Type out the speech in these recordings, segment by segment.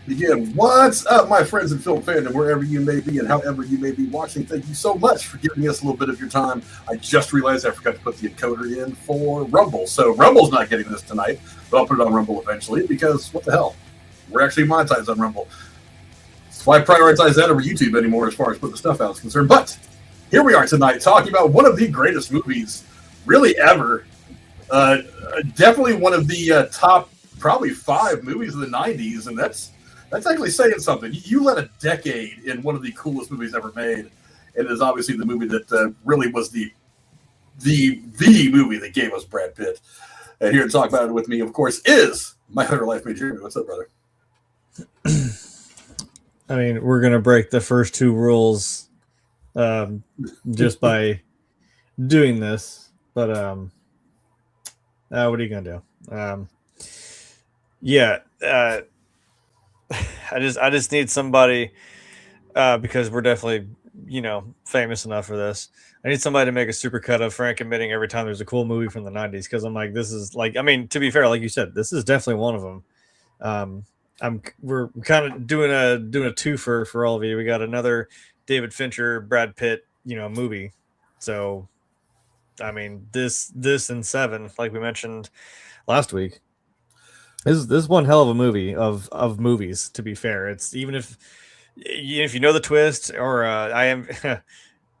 Begin. What's up, my friends in film fandom, wherever you may be and however you may be watching? Thank you so much for giving us a little bit of your time. I just realized I forgot to put the encoder in for Rumble. So Rumble's not getting this tonight, but I'll put it on Rumble eventually because what the hell? We're actually monetized on Rumble. That's why I prioritize that over YouTube anymore as far as putting stuff out is concerned. But here we are tonight talking about one of the greatest movies really ever. Definitely one of the top probably 5 movies of the 90s, and that's actually saying something. You led a decade in one of the coolest movies ever made, and it is obviously the movie that really was the movie that gave us Brad Pitt. And here to talk about it with me, of course, is my other life mate, Jeremy. What's up, brother? I mean, we're gonna break the first 2 rules just by doing this, but what are you gonna do? I just need somebody because we're definitely famous enough for this. I need somebody to make a supercut of Frank admitting every time there's a cool movie from the 90s, because I'm like, this is like, I mean, to be fair, like you said, this is definitely one of them. We're kind of doing a twofer for all of you. We got another David Fincher, Brad Pitt, movie. So, I mean, this and Seven, like we mentioned last week, this is one hell of a movie of movies. To be fair, it's even if you know the twist, or I'm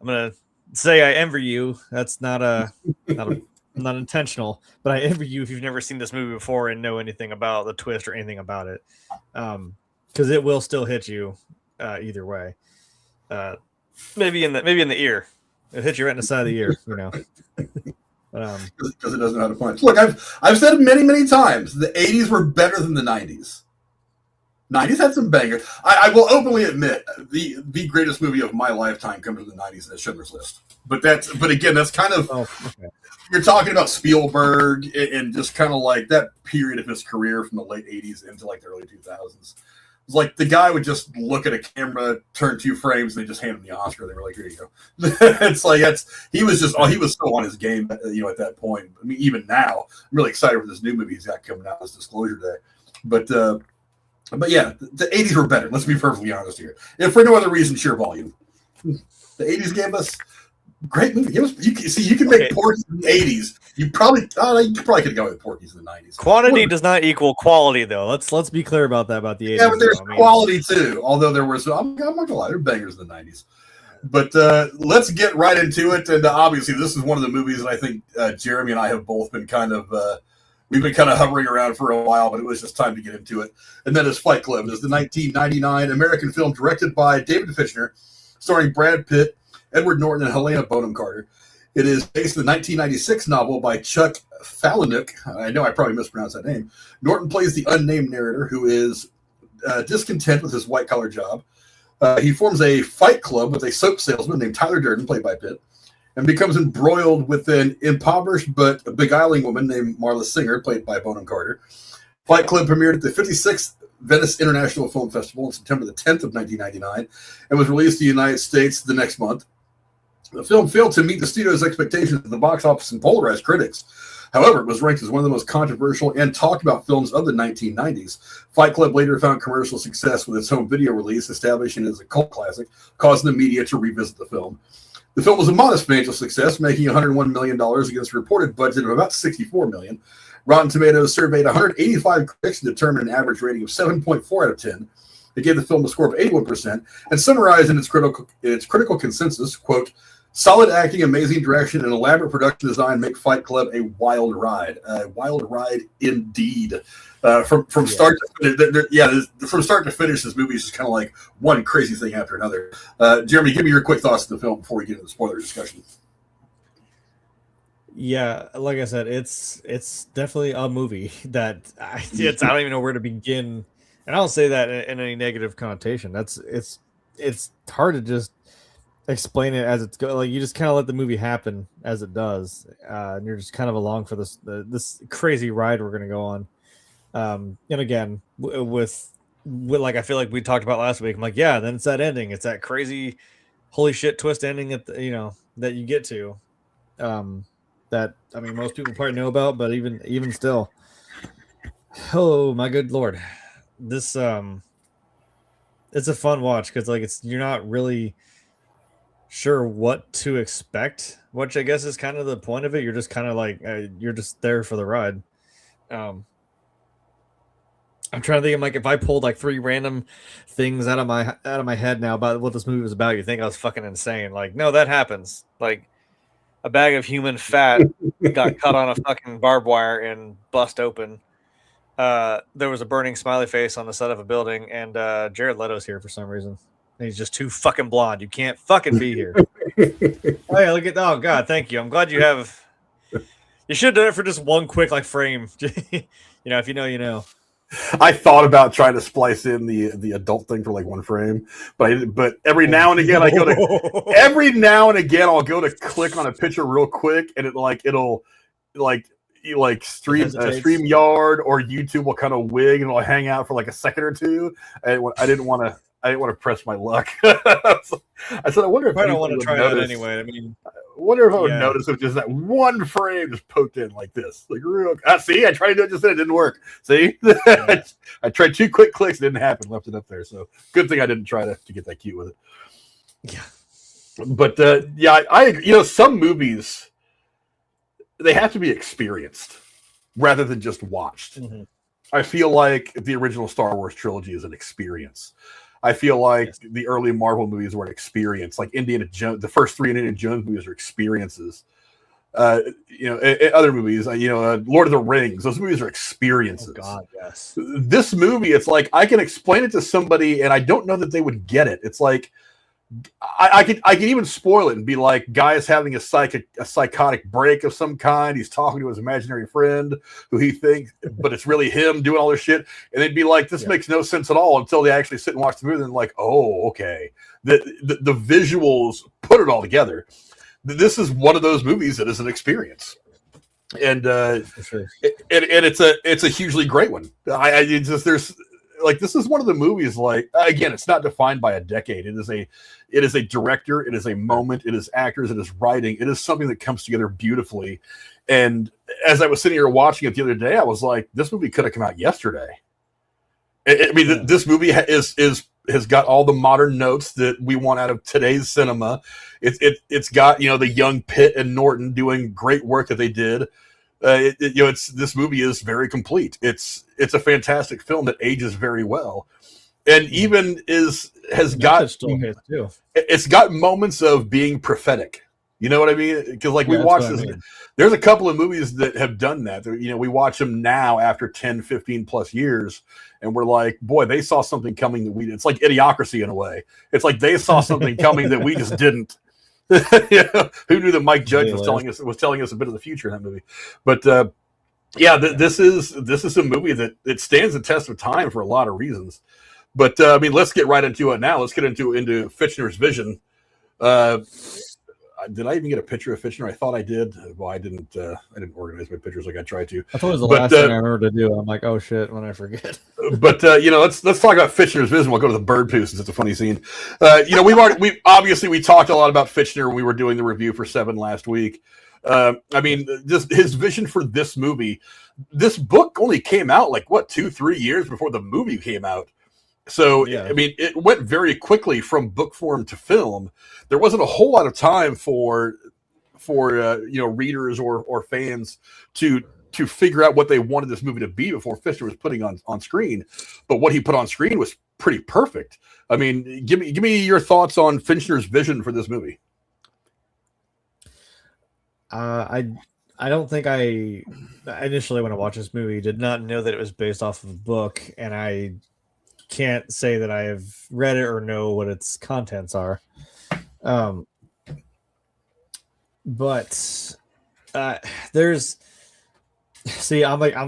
gonna say I envy you. That's not intentional, but I envy you if you've never seen this movie before and know anything about the twist or anything about it, because it will still hit you either way. Maybe in the ear. It hit you right in the side of the ear, Because it doesn't know how to punch. Look, I've said it many times. The 80s were better than the 90s. 90s had some bangers. I will openly admit the greatest movie of my lifetime comes from the 90s, and that's Schindler's List. But again, that's kind of You're talking about Spielberg and just kind of like that period of his career from the late 80s into like the early 2000s. It's like the guy would just look at a camera, turn 2 frames, and they just hand him the Oscar. They were like, "Here you go." It's like he was so on his game, at that point. I mean, even now, I'm really excited for this new movie he's got coming out, this Disclosure Day. But yeah, the 80s were better. Let's be perfectly honest here. If for no other reason, sheer volume. The 80s gave us great movie. You can make Porky's in the 80s. You probably could go with Porky's in the 90s. Quantity does not equal quality, though. Let's be clear about that about the 80s. Yeah, but there's quality too. Although there was, I'm not gonna lie, there were bangers in the 90s. But let's get right into it. And obviously, this is one of the movies that I think Jeremy and I have both been we've been kind of hovering around for a while, but it was just time to get into it. And that is Fight Club. It is the 1999 American film directed by David Fincher, starring Brad Pitt, Edward Norton, and Helena Bonham Carter. It is based on the 1996 novel by Chuck Palahniuk. I know I probably mispronounced that name. Norton plays the unnamed narrator who is discontent with his white-collar job. He forms a fight club with a soap salesman named Tyler Durden, played by Pitt, and becomes embroiled with an impoverished but beguiling woman named Marla Singer, played by Bonham Carter. Fight Club premiered at the 56th Venice International Film Festival on September the 10th of 1999 and was released in the United States the next month. The film failed to meet the studio's expectations at the box office and polarized critics. However, it was ranked as one of the most controversial and talked about films of the 1990s. Fight Club later found commercial success with its home video release, establishing it as a cult classic, causing the media to revisit the film. The film was a modest financial success, making $101 million against a reported budget of about $64 million. Rotten Tomatoes surveyed 185 critics and determined an average rating of 7.4 out of 10. They gave the film a score of 81% and summarized in its critical consensus, quote, "Solid acting, amazing direction, and elaborate production design make Fight Club a wild ride. A wild ride indeed." From start to finish, this movie is just kind of like one crazy thing after another. Jeremy, give me your quick thoughts on the film before we get into the spoiler discussion. Yeah, like I said, it's definitely a movie that I don't even know where to begin, and I don't say that in any negative connotation. It's hard to just explain it as it's going. Like, you just kind of let the movie happen as it does, and you're just kind of along for this crazy ride we're gonna go on. And again, with like I feel like we talked about last week, I'm like, yeah, then it's that ending. It's that crazy, holy shit twist ending at that you get to. That, I mean, most people probably know about, but even still, oh my good lord, this it's a fun watch because like you're not really sure what to expect, which I guess is kind of the point of it. You're just kind of like you're just there for the ride. I'm trying to think. I'm like, if I pulled like 3 random things out of my head now about what this movie was about, you think I was fucking insane? Like, no, that happens. Like, a bag of human fat got cut on a fucking barbed wire and bust open. There was a burning smiley face on the side of a building, and Jared Leto's here for some reason. And he's just too fucking blonde. You can't fucking be here. Oh yeah, look at oh god, thank you. I'm glad you have. You should have done it for just one quick like frame. You know, if you know, you know. I thought about trying to splice in the adult thing for like one frame, but every now and again I'll go to click on a picture real quick, and it'll StreamYard or YouTube will kind of wig and it'll hang out for like a second or two. I didn't want to press my luck. I said, I wonder if I don't want to try that anyway. I mean, I wonder if I would notice if just that one frame just poked in like this, like real. See, I tried to do it just then, it didn't work. See, I tried 2 quick clicks, it didn't happen. Left it up there. So good thing I didn't try to get that cute with it. Yeah, but I some movies they have to be experienced rather than just watched. Mm-hmm. I feel like the original Star Wars trilogy is an experience. I feel like the early Marvel movies were an experience. Like Indiana Jones, the first 3 Indiana Jones movies are experiences. Other movies, Lord of the Rings, those movies are experiences. Oh God, yes. This movie, it's like I can explain it to somebody, and I don't know that they would get it. It's like I could even spoil it and be like, guy is having a psychotic break of some kind. He's talking to his imaginary friend who he thinks, but it's really him doing all this shit. And they'd be like, this makes no sense at all until they actually sit and watch the movie. And they're like, oh, okay. The visuals put it all together. This is one of those movies that is an experience. And it's a hugely great one. This is one of the movies, like, again, it's not defined by a decade. It is a director, it is a moment, it is actors, it is writing, it is something that comes together beautifully. And as I was sitting here watching it the other day, I was like, this movie could have come out yesterday. This movie has got all the modern notes that we want out of today's cinema. It's got, the young Pitt and Norton doing great work that they did. This movie is very complete. It's a fantastic film that ages very well, and even it's got moments of being prophetic. You know what I mean? Because we watch this. There's a couple of movies that have done that. We watch them now after 10, 15 plus years, and we're like, boy, they saw something coming that we did. It's like Idiocracy in a way. It's like they saw something coming that we just didn't. Who knew that Mike Judge was telling us a bit of the future in that movie? But this is a movie that it stands the test of time for a lot of reasons. But let's get right into it now. Let's get into Fichtner's vision. Did I even get a picture of Fichtner? I thought I did. Well, I didn't. I didn't organize my pictures like I tried to. I thought it was the last thing I remember to do. I'm like, oh shit, when I forget. But let's talk about Fichtner's vision. We'll go to the bird poo since it's a funny scene. We talked a lot about Fichtner when we were doing the review for Seven last week. Just his vision for this movie. This book only came out 2-3 years before the movie came out. So, it went very quickly from book form to film. There wasn't a whole lot of time for readers or fans to figure out what they wanted this movie to be before Fichtner was putting on screen. But what he put on screen was pretty perfect. I mean, give me your thoughts on Fichtner's vision for this movie. I don't think I initially, when I watched this movie, did not know that it was based off of a book, and I can't say that I have read it or know what its contents are. But I'm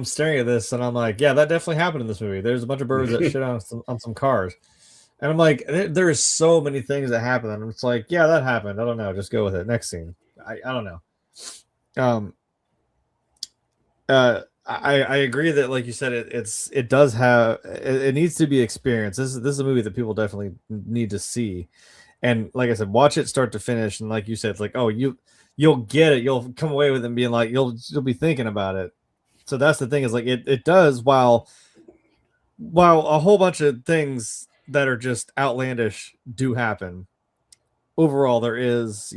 staring at this and I'm like, yeah, that definitely happened in this movie. There's a bunch of birds that shit on some cars. And I'm like, there's so many things that happen. And it's like, yeah, that happened. I don't know. Just go with it. Next scene. I don't know. I agree that, like you said, it does have, it needs to be experienced. This is a movie that people definitely need to see, and like I said, watch it start to finish. And like you said, it's like, oh, you'll get it. You'll come away with it and being like, you'll be thinking about it. So that's the thing, is like it does, while a whole bunch of things that are just outlandish do happen. Overall, there is,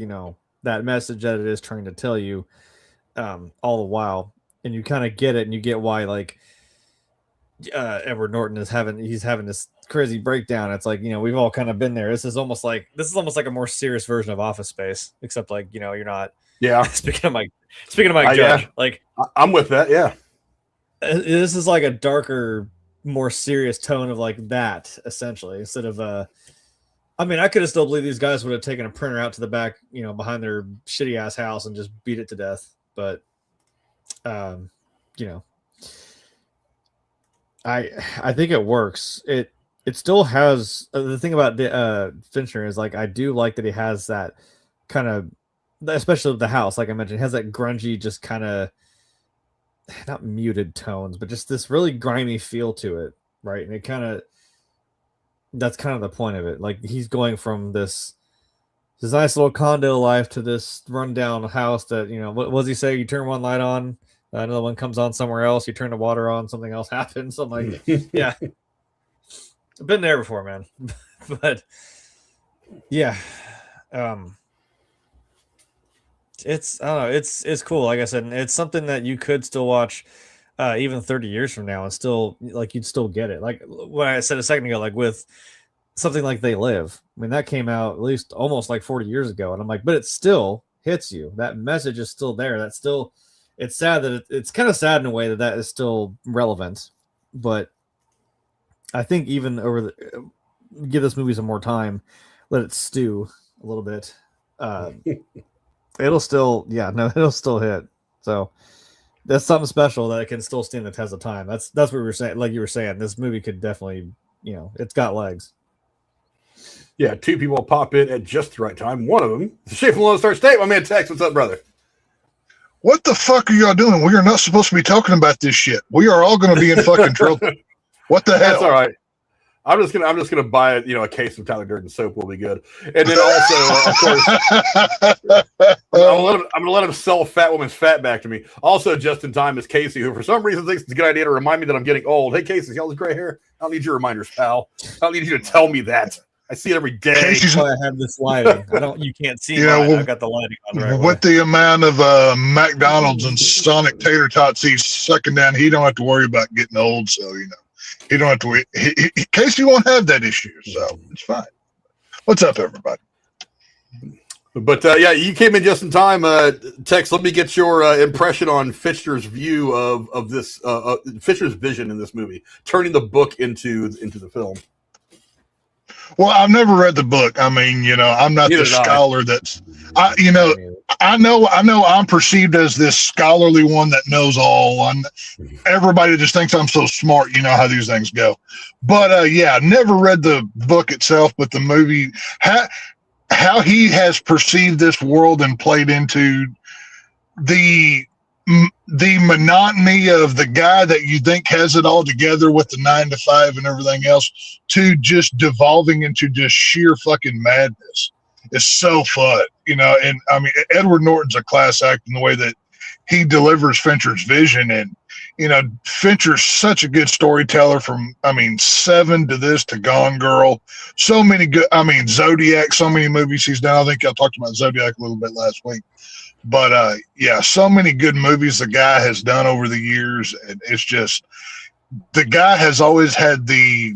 that message that it is trying to tell you all the while, and you kind of get it, and you get why, like, Edward Norton is having this crazy breakdown. It's like, we've all kind of been there. This is almost like a more serious version of Office Space, except like, you're not. Yeah. Speaking of Mike Judge, yeah. like I'm with that. Yeah. This is like a darker, more serious tone of like that, essentially, instead of I mean, I could have still believed these guys would have taken a printer out to the back, behind their shitty ass house and just beat it to death. But, I think it works. It still has the thing about Fincher is like, I do like that he has that kind of, especially with the house, like I mentioned, has that grungy, just kind of not muted tones, but just this really grimy feel to it, right? And it kind of, that's kind of the point of it. Like, he's going from this nice little condo life to this rundown house that, what does he say? You turn one light on, another one comes on somewhere else. You turn the water on, something else happens. I'm like, yeah, I've been there before, man. But yeah, it's, I don't know, it's cool. Like I said, it's something that you could still watch even 30 years from now and still, like, you'd still get it. Like what I said a second ago, like with something like They Live. I mean, that came out at least almost like 40 years ago. And I'm like, but it still hits you. That message is still there. That's still, it's sad that it's kind of sad in a way that is still relevant. But I think even give this movie some more time, let it stew a little bit. It'll still hit. So that's something special that it can still stand the test of time. That's what we were saying. Like you were saying, this movie could definitely, it's got legs. Yeah, two people pop in at just the right time. One of them, the Shape of Lone Star State. My man Tex, what's up, brother? What the fuck are y'all doing? We are not supposed to be talking about this shit. We are all going to be in fucking trouble. What the hell? That's all right. I'm just gonna buy a case of Tyler Durden soap will be good, and then also, of course, I'm gonna let him sell Fat Woman's fat back to me. Also, just in time is Casey, who for some reason thinks it's a good idea to remind me that I'm getting old. Hey, Casey, see all this gray hair? I don't need your reminders, pal. I don't need you to tell me that. I see it every day. That's why I have this lighting. You can't see mine. I've got the lighting on the right with way. the amount of McDonald's and Sonic tater tots he's sucking down, he don't have to worry about getting old. So he don't have to worry. Casey won't have that issue, so it's fine. What's up, everybody? But yeah, you came in just in time. Tex, let me get your impression on Fincher's view of this Fincher's vision in this movie, turning the book into the film. Well, I've never read the book. I mean, I'm not the scholar that's, I know I'm perceived as this scholarly one that knows all. Everybody just thinks I'm so smart. You know how these things go. But yeah, never read the book itself, but the movie, how he has perceived this world and played into the monotony of the guy that you think has it all together with the 9 to 5 and everything else to just devolving into just sheer fucking madness. It's so fun, and I mean, Edward Norton's a class act in the way that he delivers Fincher's vision. And, Fincher's such a good storyteller from, Seven to this to Gone Girl. So many good, Zodiac, so many movies he's done. I think I talked about Zodiac a little bit last week. But yeah, so many good movies the guy has done over the years, and it's just the guy has always had a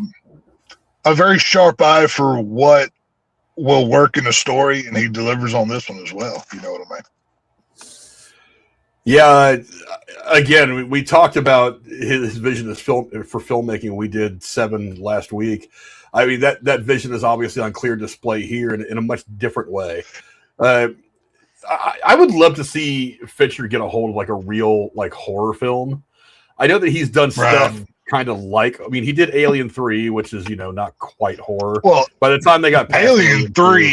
very sharp eye for what will work in a story, and he delivers on this one as well. You know what I mean? Yeah. Again, we talked about his vision for filmmaking. We did Seven last week. I mean, that vision is obviously on clear display here in a much different way. I would love to see Fincher get a hold of like a real horror film. I know that he's done stuff kind of he did Alien 3, which is not quite horror. Well, by the time they got past Alien 3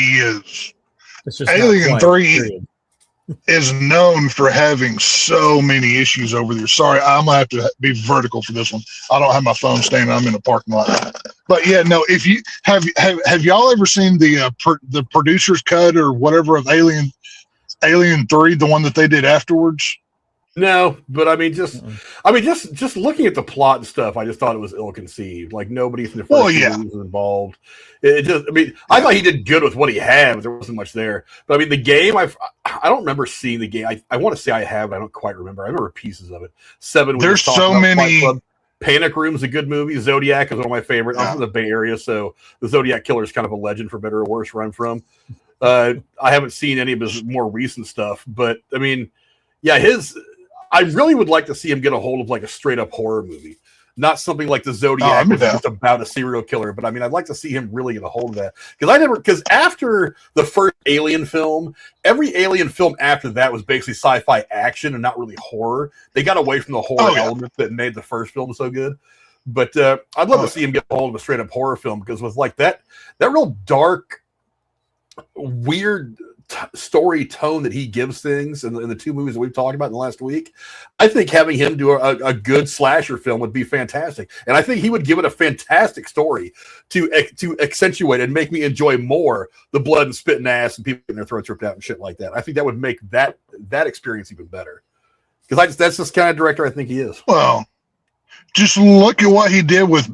is known for having so many issues over there. Sorry, I'm gonna have to be vertical for this one. I don't have my phone standing. I'm in a parking lot. But yeah, no. If you have y'all ever seen the producer's cut or whatever of Alien 3, the one that they did afterwards? No, but I mean, just looking at the plot and stuff, I just thought it was ill-conceived. Like nobody from the first two movies was involved. It just, I mean, I thought he did good with what he had, but there wasn't much there. But I mean, the game, I don't remember seeing the game. I want to say I have, but I don't quite remember. I remember pieces of it. There's so many. Panic Room's a good movie. Zodiac is one of my favorites. I'm from the Bay Area, so the Zodiac Killer is kind of a legend for better or worse where I'm from. I haven't seen any of his more recent stuff, but I mean, yeah, I really would like to see him get a hold of like a straight up horror movie, not something like the Zodiac, which is just about a serial killer. But I mean, I'd like to see him really get a hold of that because after the first Alien film, every Alien film after that was basically sci-fi action and not really horror. They got away from the horror element that made the first film so good. But I'd love to see him get a hold of a straight up horror film because with like that real dark, weird story tone that he gives things in the two movies that we've talked about in the last week, I think having him do a good slasher film would be fantastic, and I think he would give it a fantastic story to accentuate and make me enjoy more the blood and spit and ass and people getting their throats ripped out and shit like that. I think that would make that experience even better because that's this kind of director I think he is. Well, just look at what he did with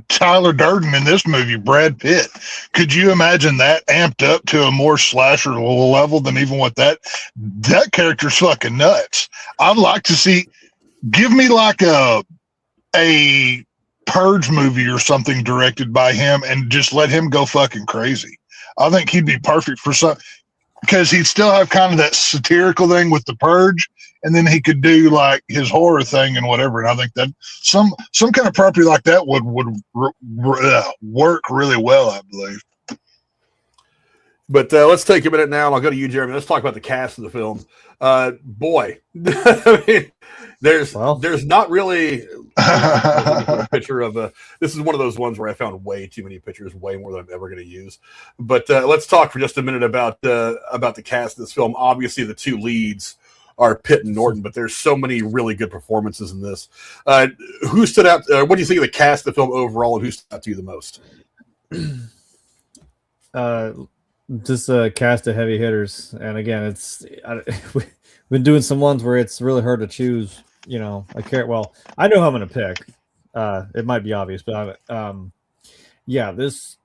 Tyler Durden in this movie, Brad Pitt. Could you imagine that amped up to a more slasher level than even what that character's fucking nuts? I'd like to see, give me like a Purge movie or something directed by him and just let him go fucking crazy. I think he'd be perfect for some, because he'd still have kind of that satirical thing with the Purge, and then he could do like his horror thing and whatever. And I think that some kind of property like that would work really well, I believe. But let's take a minute now, and I'll go to you, Jeremy. Let's talk about the cast of the film. Boy, I mean, there's not really a picture of a. This is one of those ones where I found way too many pictures, way more than I'm ever going to use. But let's talk for just a minute about the cast of this film. Obviously, the two leads are Pitt and Norton, but there's so many really good performances in this. Who stood out? What do you think of the cast of the film overall, and who stood out to you the most? Just a cast of heavy hitters, and again, we've been doing some ones where it's really hard to choose. I know who I'm going to pick. It might be obvious, but this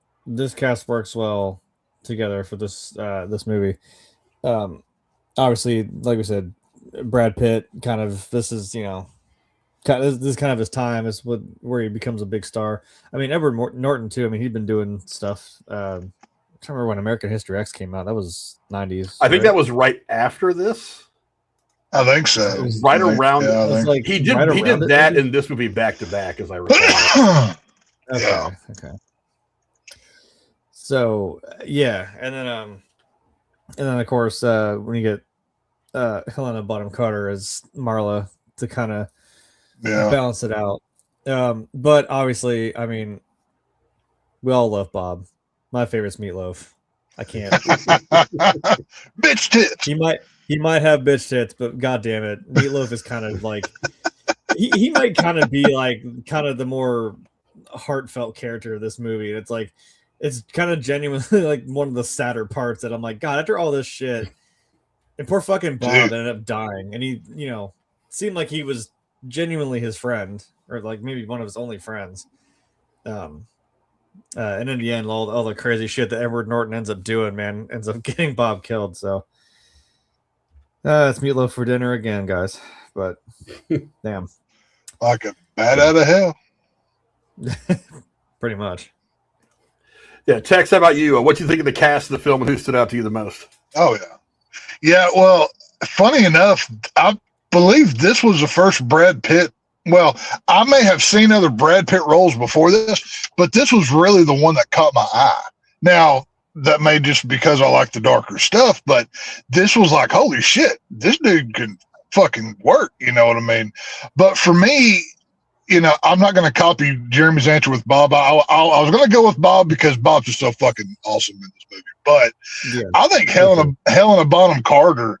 cast works well together for this movie. Obviously, like we said, Brad Pitt this is kind of his time. It's where he becomes a big star. I mean, Edward Norton too. I mean, he'd been doing stuff. I'm trying to remember when American History X came out. That was 90s. I think that was right after this. I think so. It was right around. He did that and this movie back to back, as I recall. Okay. So yeah, and then of course when you get Helena Bonham Carter as Marla to kind of balance it out. But obviously, I mean, we all love Bob. My favorite's Meatloaf. I can't. Bitch tits. He might have bitch tits, but god damn it, Meatloaf is kind of like he might kind of be like kind of the more heartfelt character of this movie. And it's kind of genuinely like one of the sadder parts that I'm like, God, after all this shit, and poor fucking Bob ended up dying, and he, seemed like he was genuinely his friend, or like maybe one of his only friends. And in the end, all the crazy shit that Edward Norton ends up doing, man, ends up getting Bob killed. So it's Meatloaf for dinner again, guys. But damn, like a bat out of hell. Pretty much. Yeah, Tex, how about you? What do you think of the cast of the film, and who stood out to you the most? Oh yeah. Well, funny enough, I believe this was the first Brad Pitt. Well, I may have seen other Brad Pitt roles before this, but this was really the one that caught my eye. Now, that may just because I like the darker stuff, but this was like, holy shit, this dude can fucking work, you know what I mean? But for me, I'm not going to copy Jeremy's answer with Bob. I was going to go with Bob because Bob's just so fucking awesome in this movie. But I think Helena Bonham Carter,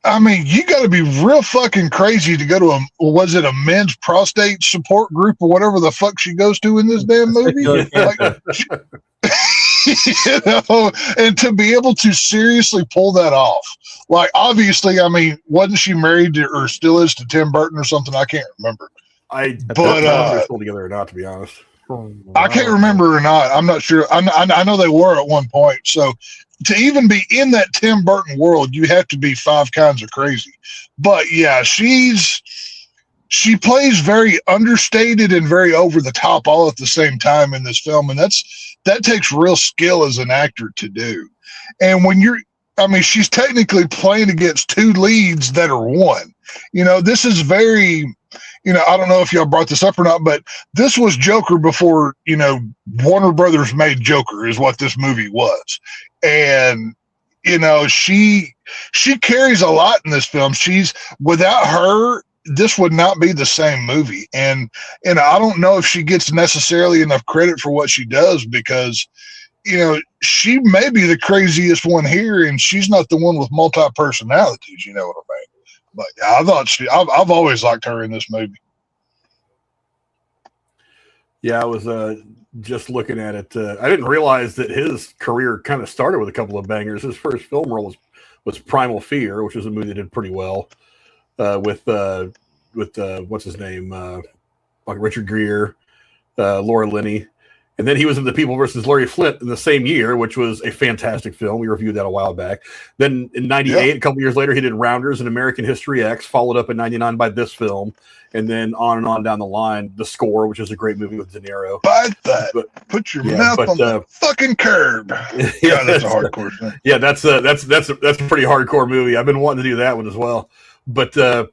I mean, you got to be real fucking crazy to go to was it a men's prostate support group or whatever the fuck she goes to in this damn movie? You know, and to be able to seriously pull that off, like obviously, I mean, wasn't she married to, or still is, to Tim Burton or something? I can't remember. I But, don't know if they're still together or not, to be honest. I can't remember or not. I'm not sure. I know they were at one point. So to even be in that Tim Burton world, you have to be five kinds of crazy. But yeah, she plays very understated and very over the top all at the same time in this film, and that takes real skill as an actor to do. And when I mean, she's technically playing against two leads that are one. You know, this is very, you know, I don't know if y'all brought this up or not, but this was Joker before, you know, Warner Brothers made Joker is what this movie was. And, you know, she carries a lot in this film. Without her, this would not be the same movie. And I don't know if she gets necessarily enough credit for what she does, because, you know, she may be the craziest one here, and she's not the one with multi-personalities, you know what I mean? But yeah, I've always liked her in this movie. Yeah, I was just looking at it. I didn't realize that his career kind of started with a couple of bangers. His first film role was Primal Fear, which was a movie that did pretty well with what's his name, like Richard Gere, Laura Linney. And then he was in The People versus Larry Flint in the same year, which was a fantastic film. We reviewed that a while back. Then in 98, a couple years later, he did Rounders and American History X, followed up in 99 by this film. And then on and on down the line, The Score, which is a great movie with De Niro. Bite that. Put your mouth on the fucking curb. Yeah, that's a hardcore thing. Yeah, that's a pretty hardcore movie. I've been wanting to do that one as well. But let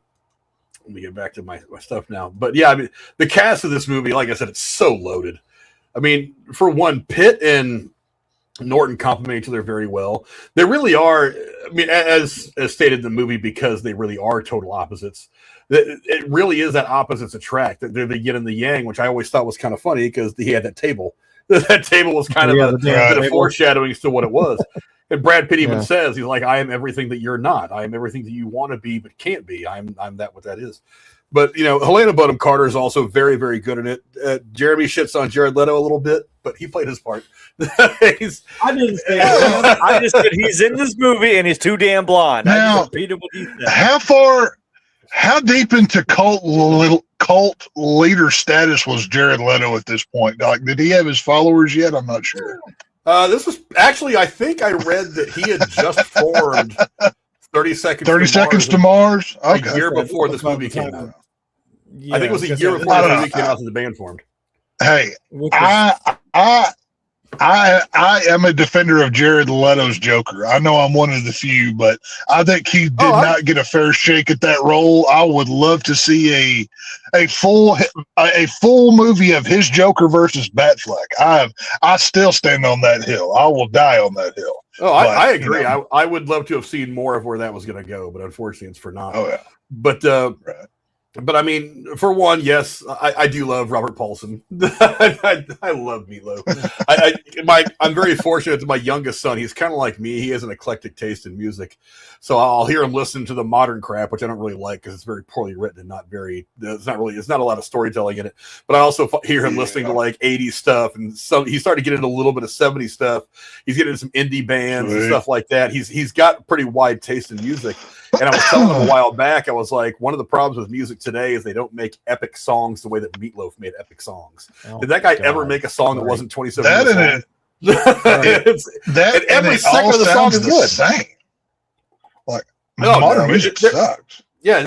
me get back to my stuff now. But yeah, I mean, the cast of this movie, like I said, it's so loaded. I mean, for one, Pitt and Norton complement each other very well. They really are, I mean, as stated in the movie, because they really are total opposites. It really is that opposites attract. They're the yin and the yang, which I always thought was kind of funny because he had that table. That table was kind of a bit of foreshadowing as to what it was. And Brad Pitt even says, he's like, I am everything that you're not. I am everything that you want to be but can't be. I'm that what that is. But, you know, Helena Bonham Carter is also very, very good in it. Jeremy shits on Jared Leto a little bit, but he played his part. I didn't say that. I just said he's in this movie and he's too damn blonde. Now, I just repeated what he said. How deep into cult leader status was Jared Leto at this point? Like, did he have his followers yet? I'm not sure. This was actually, I think I read that he had just formed 30 Seconds to Mars Okay. a year before this movie came out. Yeah, I think it was a year before the movie came out and the band formed. Hey, I am a defender of Jared Leto's Joker. I know I'm one of the few, but I think he did not get a fair shake at that role. I would love to see a full movie of his Joker versus Batfleck. I still stand on that hill. I will die on that hill. Oh, I agree. You know, I would love to have seen more of where that was going to go, but unfortunately, it's for not. Oh yeah. But But I mean, for one, yes, I do love Robert Paulson. I love Meatloaf. I'm very fortunate that my youngest son, he's kind of like me. He has an eclectic taste in music. So I'll hear him listen to the modern crap, which I don't really like because it's very poorly written and it's not a lot of storytelling in it. But I also hear him listening to like 80s stuff. And so he started getting into a little bit of 70s stuff. He's getting into some indie bands and stuff like that. He's got pretty wide taste in music. And I was telling him a while back, I was like, one of the problems with music today is they don't make epic songs the way that Meatloaf made epic songs. Did that guy ever make a song that wasn't 27 minutes long? Every second of the song is good. Same. Like, modern music sucks. Yeah,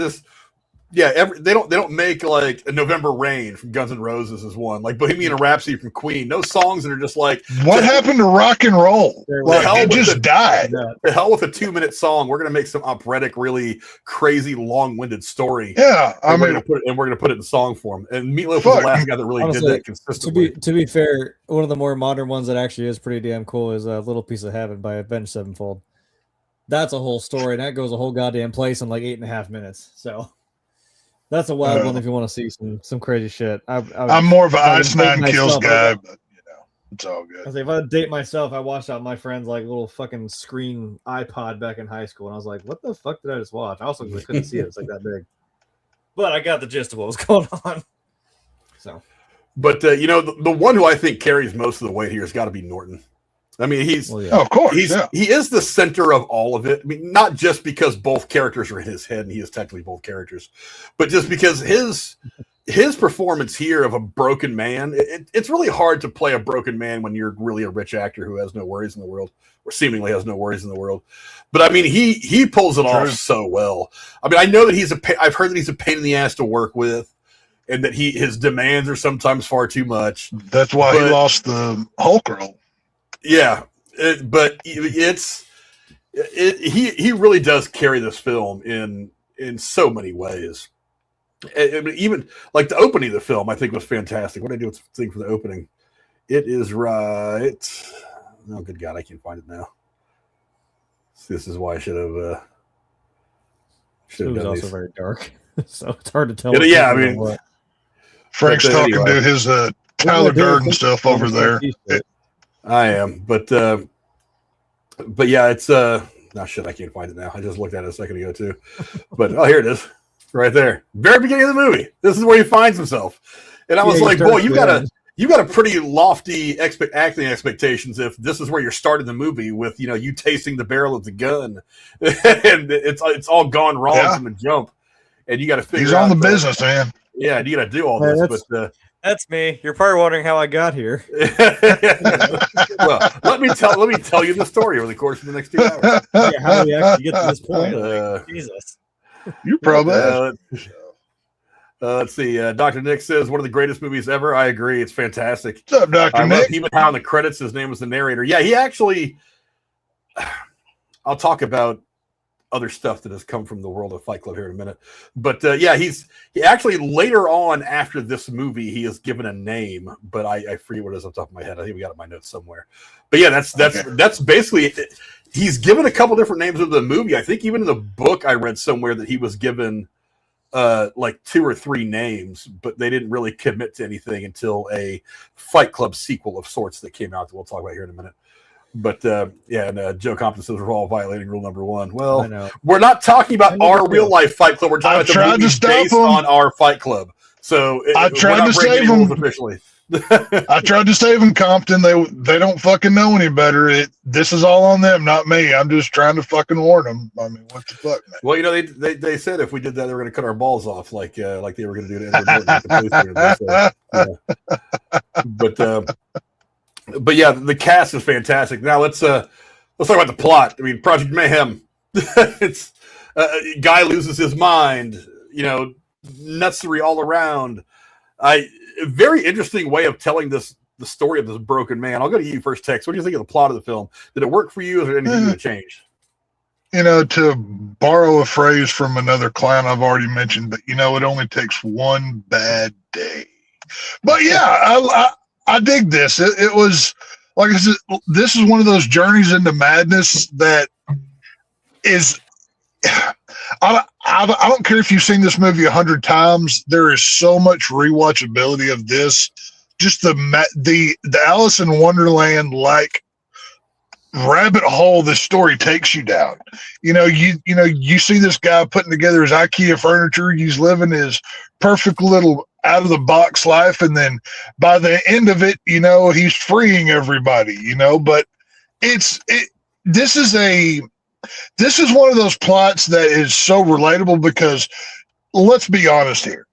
they don't make like a November Rain from Guns N' Roses is one, like Bohemian Rhapsody from Queen. No songs that are just like, what happened to rock and roll? Like, it just died. The hell with a 2-minute song. We're gonna make some operatic, really crazy, long-winded story. Yeah, we're gonna put it in song form. And Meatloaf was the last guy that really did that consistently. To be fair, one of the more modern ones that actually is pretty damn cool is a Little Piece of Heaven by Avenged Sevenfold. That's a whole story, and that goes a whole goddamn place in like 8.5 minutes. So. That's a wild one if you want to see some crazy shit. I'm more of an Ice Nine Kills guy, but you know, it's all good. I say if I date myself, I watched out my friend's like little fucking screen iPod back in high school, and I was like, "What the fuck did I just watch?" I also couldn't see it; it's like that big. But I got the gist of what was going on. So, but you know, the one who I think carries most of the weight here has got to be Norton. I mean, of course, he is the center of all of it. I mean, not just because both characters are in his head and he is technically both characters, but just because his performance here of a broken man, it's really hard to play a broken man when you're really a rich actor who has no worries in the world, or seemingly has no worries in the world. But I mean, he pulls it off so well. I mean, I know that I've heard that he's a pain in the ass to work with, and that his demands are sometimes far too much. That's why he lost the Hulk role. Yeah, but he really does carry this film in so many ways. I mean, even like the opening of the film, I think was fantastic. What did I do with the thing for the opening? It is right. Oh, good God, I can't find it now. This is why I should have. It was also very dark, so it's hard to tell. Yeah, I mean, Frank's talking to his Tyler Durden stuff over there. I am, but yeah, it's shit, I can't find it now. I just looked at it a second ago too. But here it is, right there, very beginning of the movie. This is where he finds himself, and I was like, boy, you got a pretty lofty acting expectations if this is where you're starting the movie with, you tasting the barrel of the gun, and it's all gone wrong from the jump, and you got to figure. He's on the business, man. Yeah, you got to do all this, but. That's me. You're probably wondering how I got here. Well, let me tell you the story over the course of the next 2 hours. Yeah, how do we actually get to this point? Jesus. You probably. Let's see. Dr. Nick says one of the greatest movies ever. I agree. It's fantastic. What's up, Dr. Nick? Even how in the credits his name was the narrator. Yeah, he actually. I'll talk about other stuff that has come from the world of Fight Club here in a minute, but he actually later on after this movie he is given a name, but I forget what it is off the top of my head. I think we got it in my notes somewhere. But yeah, that's basically it. He's given a couple different names of the movie. I think even in the book I read somewhere that he was given like 2 or 3 names, but they didn't really commit to anything until a Fight Club sequel of sorts that came out that we'll talk about here in a minute. But Joe Compton says we're all violating rule number 1. Well, we're not talking about our real life Fight Club. We're talking about the movie based on our Fight Club. So I tried to save him officially. I tried to save them, Compton. They don't fucking know any better. This is all on them, not me. I'm just trying to fucking warn them. I mean, what the fuck, man? Well, they said if we did that, they were going to cut our balls off, like they were going to do to Edward Norton. But yeah, the cast is fantastic. Now let's talk about the plot. I mean, Project Mayhem. It's a guy loses his mind. Nutsery all around. A very interesting way of telling the story of this broken man. I'll go to you first, Tex. What do you think of the plot of the film? Did it work for you? Is there anything that changed? To borrow a phrase from another clown I've already mentioned, but it only takes one bad day. But yeah, I dig this. It was, like I said, this is one of those journeys into madness that is. I don't care if you've seen this movie 100 times. There is so much rewatchability of this. Just the Alice in Wonderland like rabbit hole this story takes you down. You see this guy putting together his IKEA furniture. He's living his perfect little out of the box life, and then by the end of it, he's freeing everybody. But this is one of those plots that is so relatable because let's be honest here.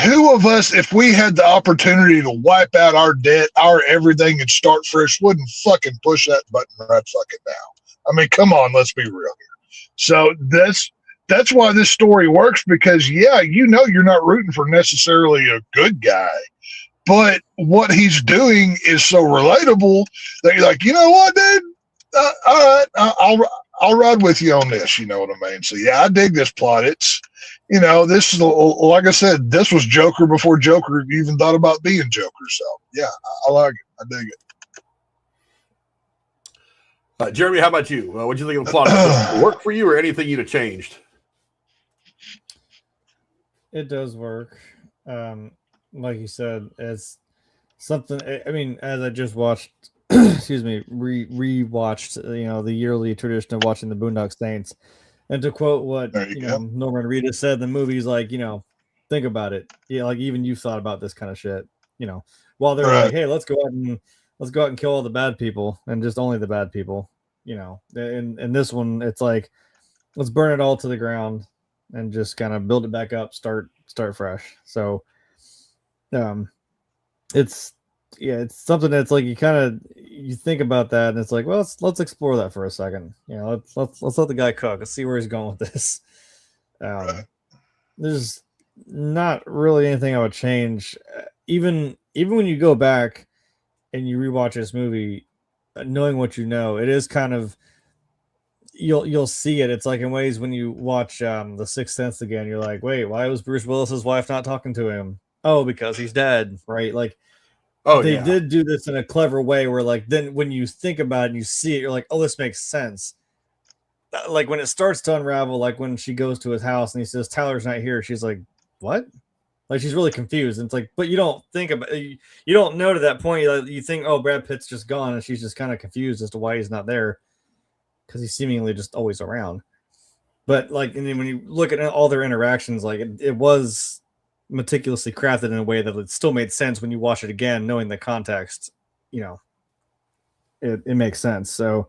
Who of us, if we had the opportunity to wipe out our debt, our everything, and start fresh, wouldn't fucking push that button right fucking now? I mean, come on, let's be real here. So that's why this story works, because you're not rooting for necessarily a good guy, but what he's doing is so relatable that you're like, you know what, dude? All right, I'll ride with you on this. You know what I mean? So yeah, I dig this plot. It's, this is, like I said, this was Joker before Joker even thought about being Joker. So yeah, I like it. I dig it. Jeremy, how about you? What do you think of the plot? Does it work for you, or anything you'd have changed? It does work. Like you said, it's something. I mean, as I just watched, excuse me, rewatched, the yearly tradition of watching the Boondock Saints, and to quote what Norman Reedus said in the movie, he's like, think about it. Yeah, like even you thought about this kind of shit. While they're like, hey, let's go let's go out and kill all the bad people and just only the bad people. You know, in this one, it's like, let's burn it all to the ground and just kind of build it back up, start fresh. So, it's something that's like you think about that and it's like, well, let's explore that for a second. You know, let's let the guy cook. Let's see where he's going with this. There's not really anything I would change. Even when you go back and you rewatch this movie, knowing what you know, it is kind of, you'll see it. It's like in ways when you watch The Sixth Sense again, you're like, wait, why was Bruce Willis's wife not talking to him? Oh, because he's dead, right? Like, they did do this in a clever way where, like, then when you think about it and you see it, you're like, oh, this makes sense. Like when it starts to unravel, like when she goes to his house and he says, Tyler's not here. She's like, what? Like, she's really confused. And it's like, but you don't think about it. You don't know to that point. You think, oh, Brad Pitt's just gone. And she's just kind of confused as to why he's not there, because he's seemingly just always around. But like, and then when you look at all their interactions, like it was meticulously crafted in a way that it still made sense when you watch it again, knowing the context. You know, it makes sense. So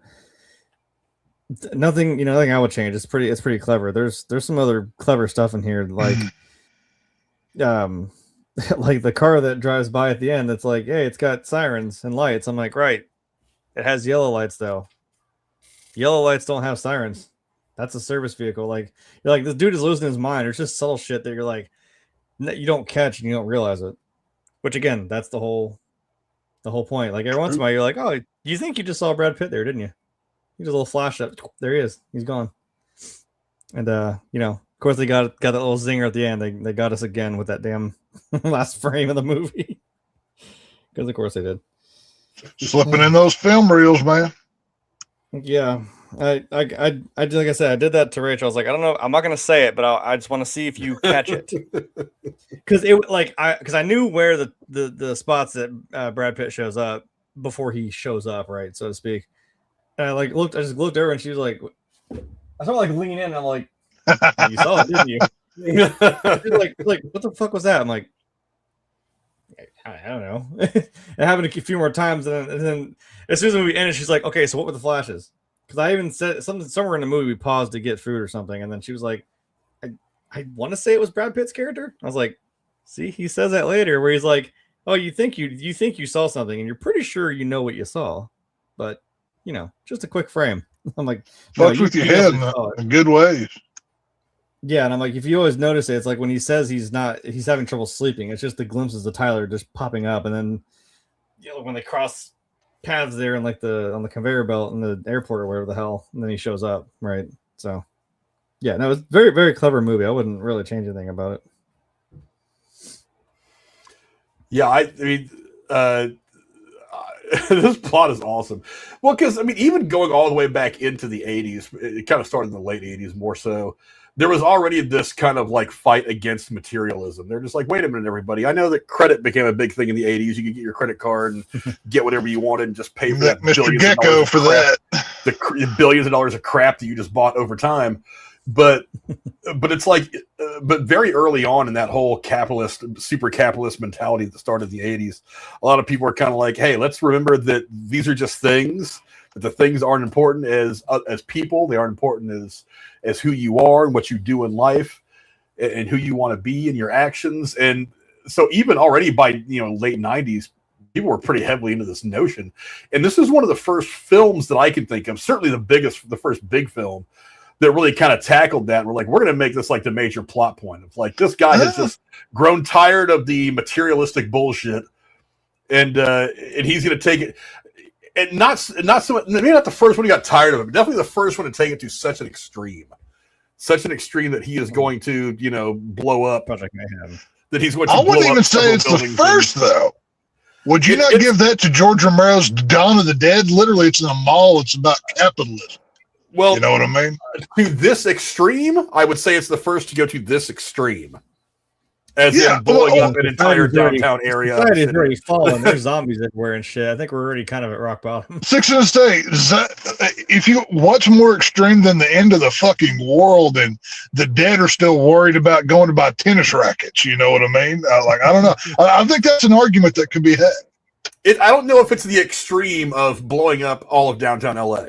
nothing I would change. It's pretty clever. There's some other clever stuff in here, like like the car that drives by at the end. That's like, hey, it's got sirens and lights. I'm like, right. It has yellow lights though. Yellow lights don't have sirens. That's a service vehicle. Like, you're like, this dude is losing his mind. There's just subtle shit that you're like, you don't catch and you don't realize it. Which again, that's the whole point. Like every once in a while, you're like, oh, you think you just saw Brad Pitt there, didn't you? He just a little flash up. There he is. He's gone. And of course they got that little zinger at the end. They got us again with that damn last frame of the movie. Because of course they did. Slipping in those film reels, man. Yeah, I like I said, I did that to Rachel. I was like, I don't know, I'm not gonna say it, but I just want to see if you catch it, because I knew where the spots that Brad Pitt shows up before he shows up, right, so to speak. And I just looked over and she was like, I started like leaning in and I'm like, you saw it, didn't you? like what the fuck was that? I'm like, I don't know. It happened a few more times, and then as soon as the movie ended, she's like, "Okay, so what were the flashes?" Because I even said somewhere in the movie we paused to get food or something, and then she was like, "I want to say it was Brad Pitt's character." I was like, "See, he says that later, where he's like, oh, you think you saw something, and you're pretty sure you know what you saw, but just a quick frame." I'm like, fucks with your head in good ways. Yeah, and I'm like, if you always notice it, it's like when he says he's having trouble sleeping, it's just the glimpses of Tyler just popping up, and then when they cross paths there and like on the conveyor belt in the airport or wherever the hell, and then he shows up, right? So yeah, no, it's very, very clever movie. I wouldn't really change anything about it. Yeah, I mean, this plot is awesome. Well, because I mean, even going all the way back into the 80s, it kind of started in the late 80s more so. There was already this kind of like fight against materialism. They're just like, wait a minute, everybody. I know that credit became a big thing in the 80s. You could get your credit card and get whatever you wanted and just pay for that. Mr. Gecko for that. The billions of dollars of crap that you just bought over time. But it's like, but very early on in that whole super capitalist mentality at the start of the 80s, a lot of people are kind of like, hey, let's remember that these are just things. That the things aren't important as people. They aren't important as who you are and what you do in life and who you want to be in your actions. And so even already by late 90s, people were pretty heavily into this notion. And this is one of the first films that I can think of, certainly the first big film that really kind of tackled that. We're like, we're going to make this like the major plot point. It's like this guy has just grown tired of the materialistic bullshit, and he's going to take it. And not so much, maybe not the first one he got tired of it, but definitely the first one to take it to such an extreme that he is going to, blow up. Project Mayhem. That he's going to. I wouldn't even say it's the first, though. Would you not give that to George Romero's Dawn of the Dead? Literally, it's in a mall. It's about capitalism. Well, you know what I mean? To this extreme, I would say it's the first to go to this extreme. As in blowing up an entire downtown area. Society's already fallen. There's zombies everywhere and shit. I think we're already kind of at rock bottom. Six in the state. If you watch more extreme than the end of the fucking world, and the dead are still worried about going to buy tennis rackets, you know what I mean? I don't know. I think that's an argument that could be had. I don't know if it's the extreme of blowing up all of downtown LA.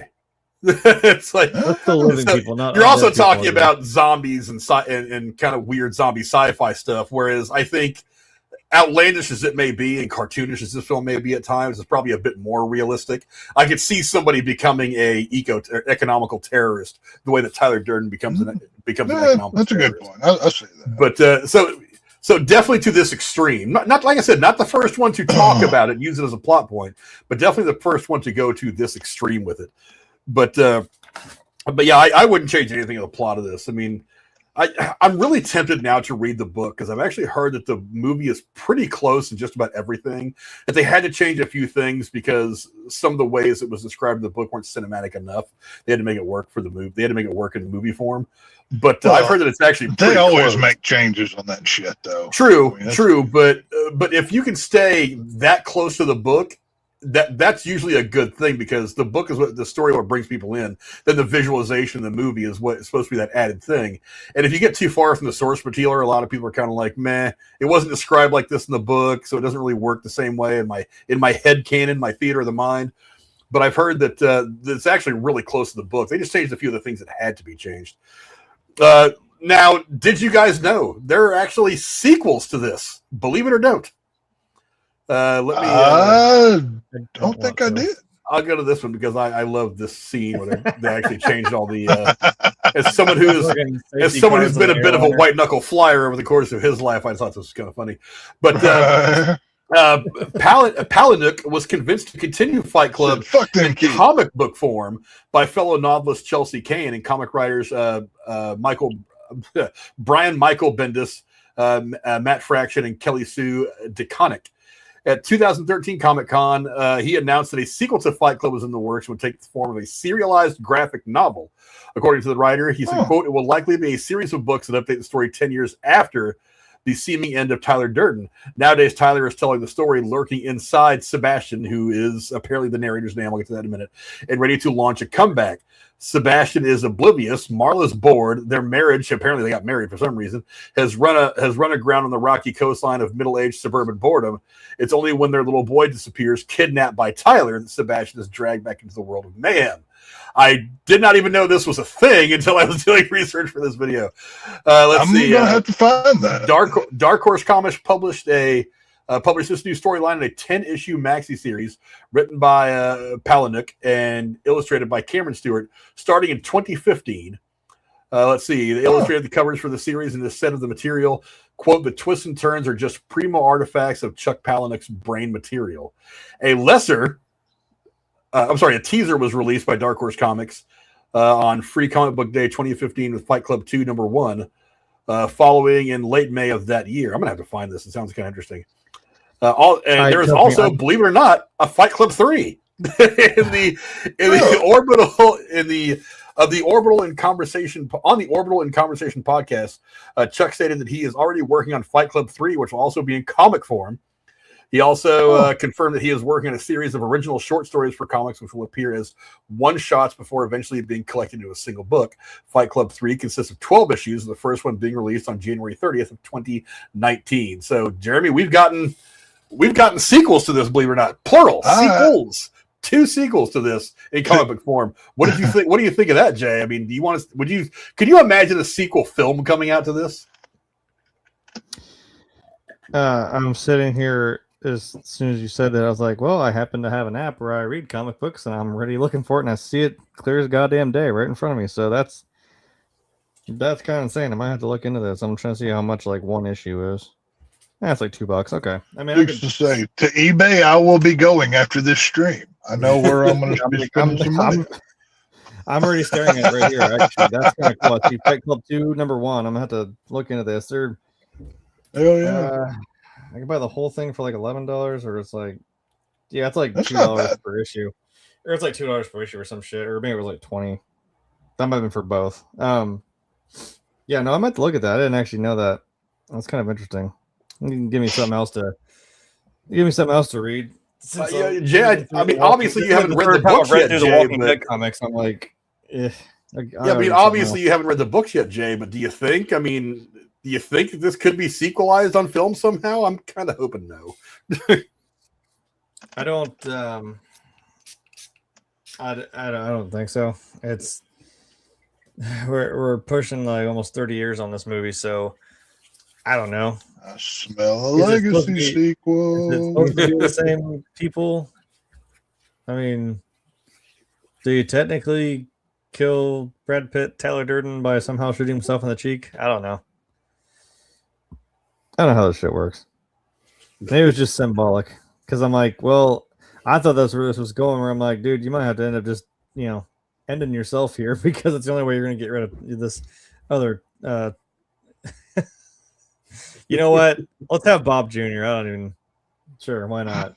It's like That's the living people. Not you're also undead people, talking I guess. about zombies and kind of weird zombie sci-fi stuff. Whereas I think, outlandish as it may be and cartoonish as this film may be at times, it's probably a bit more realistic. I could see somebody becoming a economical terrorist the way that Tyler Durden becomes an economical That's a terrorist. good point. I see that. But so definitely to this extreme. Not like I said, not the first one to talk about it, use it as a plot point, but definitely the first one to go to this extreme with it. But yeah, I wouldn't change anything in the plot of this. I mean, I'm really tempted now to read the book because I've actually heard that the movie is pretty close in just about everything. That they had to change a few things because some of the ways it was described in the book weren't cinematic enough. They had to make it work for the movie. They had to make it work in movie form. But I've heard that it's actually they always close. make changes on that shit, though. True. But if you can stay that close to the book, that's usually a good thing because the book is what the story what brings people in. Then the visualization of the movie is what is supposed to be that added thing. And if you get too far from the source material, a lot of people are kind of like, meh, it wasn't described like this in the book, so it doesn't really work the same way in my head canon, my theater of the mind. But I've heard that it's actually really close to the book. They just changed a few of the things that had to be changed. Now, did you guys know there are actually sequels to this? Believe it or don't. Let me. I don't think I did. I'll go to this one because I love this scene where they actually changed all the. As someone who's been a bit of a white knuckle flyer over the course of his life, I thought this was kind of funny. But Palahniuk was convinced to continue Fight Club in comic book form by fellow novelist Chelsea Kane and comic writers Brian Michael Bendis, Matt Fraction, and Kelly Sue DeConnick. At 2013 Comic-Con, he announced that a sequel to Fight Club was in the works and would take the form of a serialized graphic novel. According to the writer, he said, quote, "It will likely be a series of books that update the story 10 years after the seeming end of Tyler Durden. Nowadays, Tyler is telling the story lurking inside Sebastian, who is apparently the narrator's name, I'll get to that in a minute, and ready to launch a comeback. Sebastian is oblivious. Marla's bored. Their marriage, apparently they got married for some reason, has run aground on the rocky coastline of middle-aged suburban boredom. It's only when their little boy disappears, kidnapped by Tyler, that Sebastian is dragged back into the world of mayhem." I did not even know this was a thing until I was doing research for this video. Let's see. I'm gonna have to find that. Dark Horse Comics published this new storyline in a 10-issue maxi series written by Palahniuk and illustrated by Cameron Stewart, starting in 2015. Let's see. They illustrated the covers for the series and the set of the material. Quote, "The twists and turns are just primo artifacts of Chuck Palahniuk's brain material." A teaser was released by Dark Horse Comics on Free Comic Book Day 2015 with Fight Club 2 #1, following in late May of that year. I'm going to have to find this. It sounds kind of interesting. There is also, believe it or not, a Fight Club 3 in the Orbital in Conversation podcast. Chuck stated that he is already working on Fight Club 3, which will also be in comic form. He also confirmed that he is working on a series of original short stories for comics, which will appear as one-shots before eventually being collected into a single book. Fight Club 3 consists of 12 issues, the first one being released on January 30th of 2019. So, Jeremy, we've gotten sequels to this, believe it or not. Plural. Sequels. 2 sequels to this in comic book form. What did you think? What do you think of that, Jay? I mean, could you imagine a sequel film coming out to this? I'm sitting here as soon as you said that, I was like, well, I happen to have an app where I read comic books and I'm already looking for it and I see it clear as goddamn day right in front of me. So that's kind of insane. I might have to look into this. I'm trying to see how much like one issue is. That's like $2. Okay. I mean, to say to eBay, I will be going after this stream. I know where I'm going to be spending some money. I'm already staring at it right here. Actually, that's kind of cool. I see Fight Club 2 #1. I'm gonna have to look into this. Hell yeah. I can buy the whole thing for like $11, or it's like, yeah, it's like $2 per issue, or it's like $2 per issue or some shit, or maybe it was like 20. That might have been for both. Yeah, no, I meant to look at that. I didn't actually know that. That's kind of interesting. You can give me something else to read. Jay, I mean, obviously you haven't read the books yet, Jay. Walking Dead comics, I'm like, yeah, I mean, obviously you haven't read the books yet, Jay. But do you think this could be sequelized on film somehow? I'm kind of hoping no. I don't. I don't think so. It's we're pushing like almost 30 years on this movie, so I don't know. I smell a Is it supposed to legacy be- Is it sequel. supposed to be the same people? I mean, do you technically kill Brad Pitt, Tyler Durden by somehow shooting himself in the cheek? I don't know. I don't know how this shit works. Maybe it was just symbolic. Because I'm like, well, I thought that's where this was going. Where I'm like, dude, you might have to end up just, ending yourself here because it's the only way you're going to get rid of this other. You know what? Let's have Bob Jr. I don't even. Sure, why not?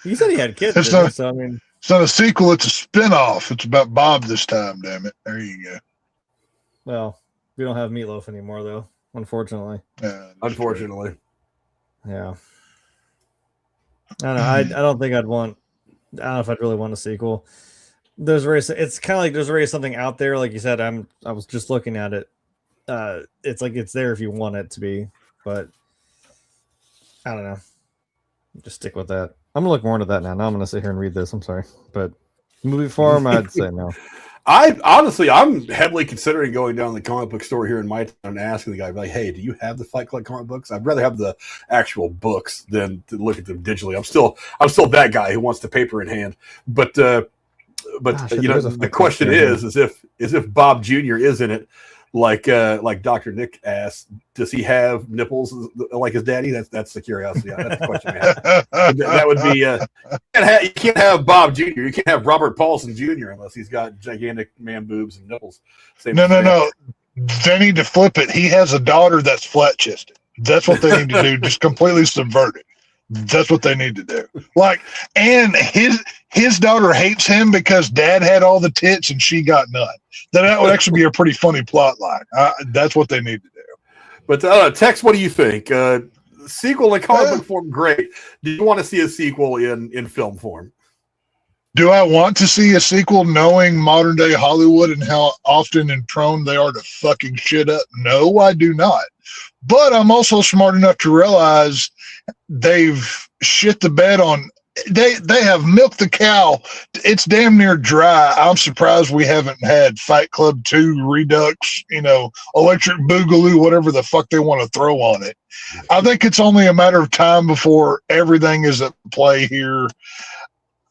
He said he had kids, didn't he? So I mean, it's not a sequel; it's a spin-off. It's about Bob this time. Damn it! There you go. Well, we don't have Meatloaf anymore, though. Unfortunately. Yeah, Unfortunately. Yeah. I don't know. I don't think I'd want. I don't know if I'd really want a sequel. It's kind of like there's already something out there. Like you said, I was just looking at it. It's like it's there if you want it to be, but I don't know. Just stick with that. I'm gonna look more into that now. Now I'm gonna sit here and read this. I'm sorry, but movie form, I'd say no. I'm heavily considering going down the comic book store here in my town and asking the guy, like, hey, do you have the Fight Club comic books? I'd rather have the actual books than to look at them digitally. I'm still that guy who wants the paper in hand. But the question is if Bob Jr. is in it, like Dr. Nick asked, does he have nipples like his daddy? That's the curiosity. That's the question. That would be you can't have Bob Jr. You can't have Robert Paulson Jr. unless he's got gigantic man boobs and nipples. No. They need to flip it. He has a daughter that's flat chested. That's what they need to do. Just completely subvert it. That's what they need to do. And his daughter hates him because dad had all the tits and she got none. That would actually be a pretty funny plot line. That's what they need to do. But Tex, what do you think? Sequel in comic book form, great. Do you want to see a sequel in film form? Do I want to see a sequel knowing modern day Hollywood and how often and prone they are to fucking shit up? No, I do not. But I'm also smart enough to realize they've shit the bed on. They have milked the cow. It's damn near dry. I'm surprised we haven't had Fight Club 2, Redux, Electric Boogaloo, whatever the fuck they want to throw on it. I think it's only a matter of time before everything is at play here.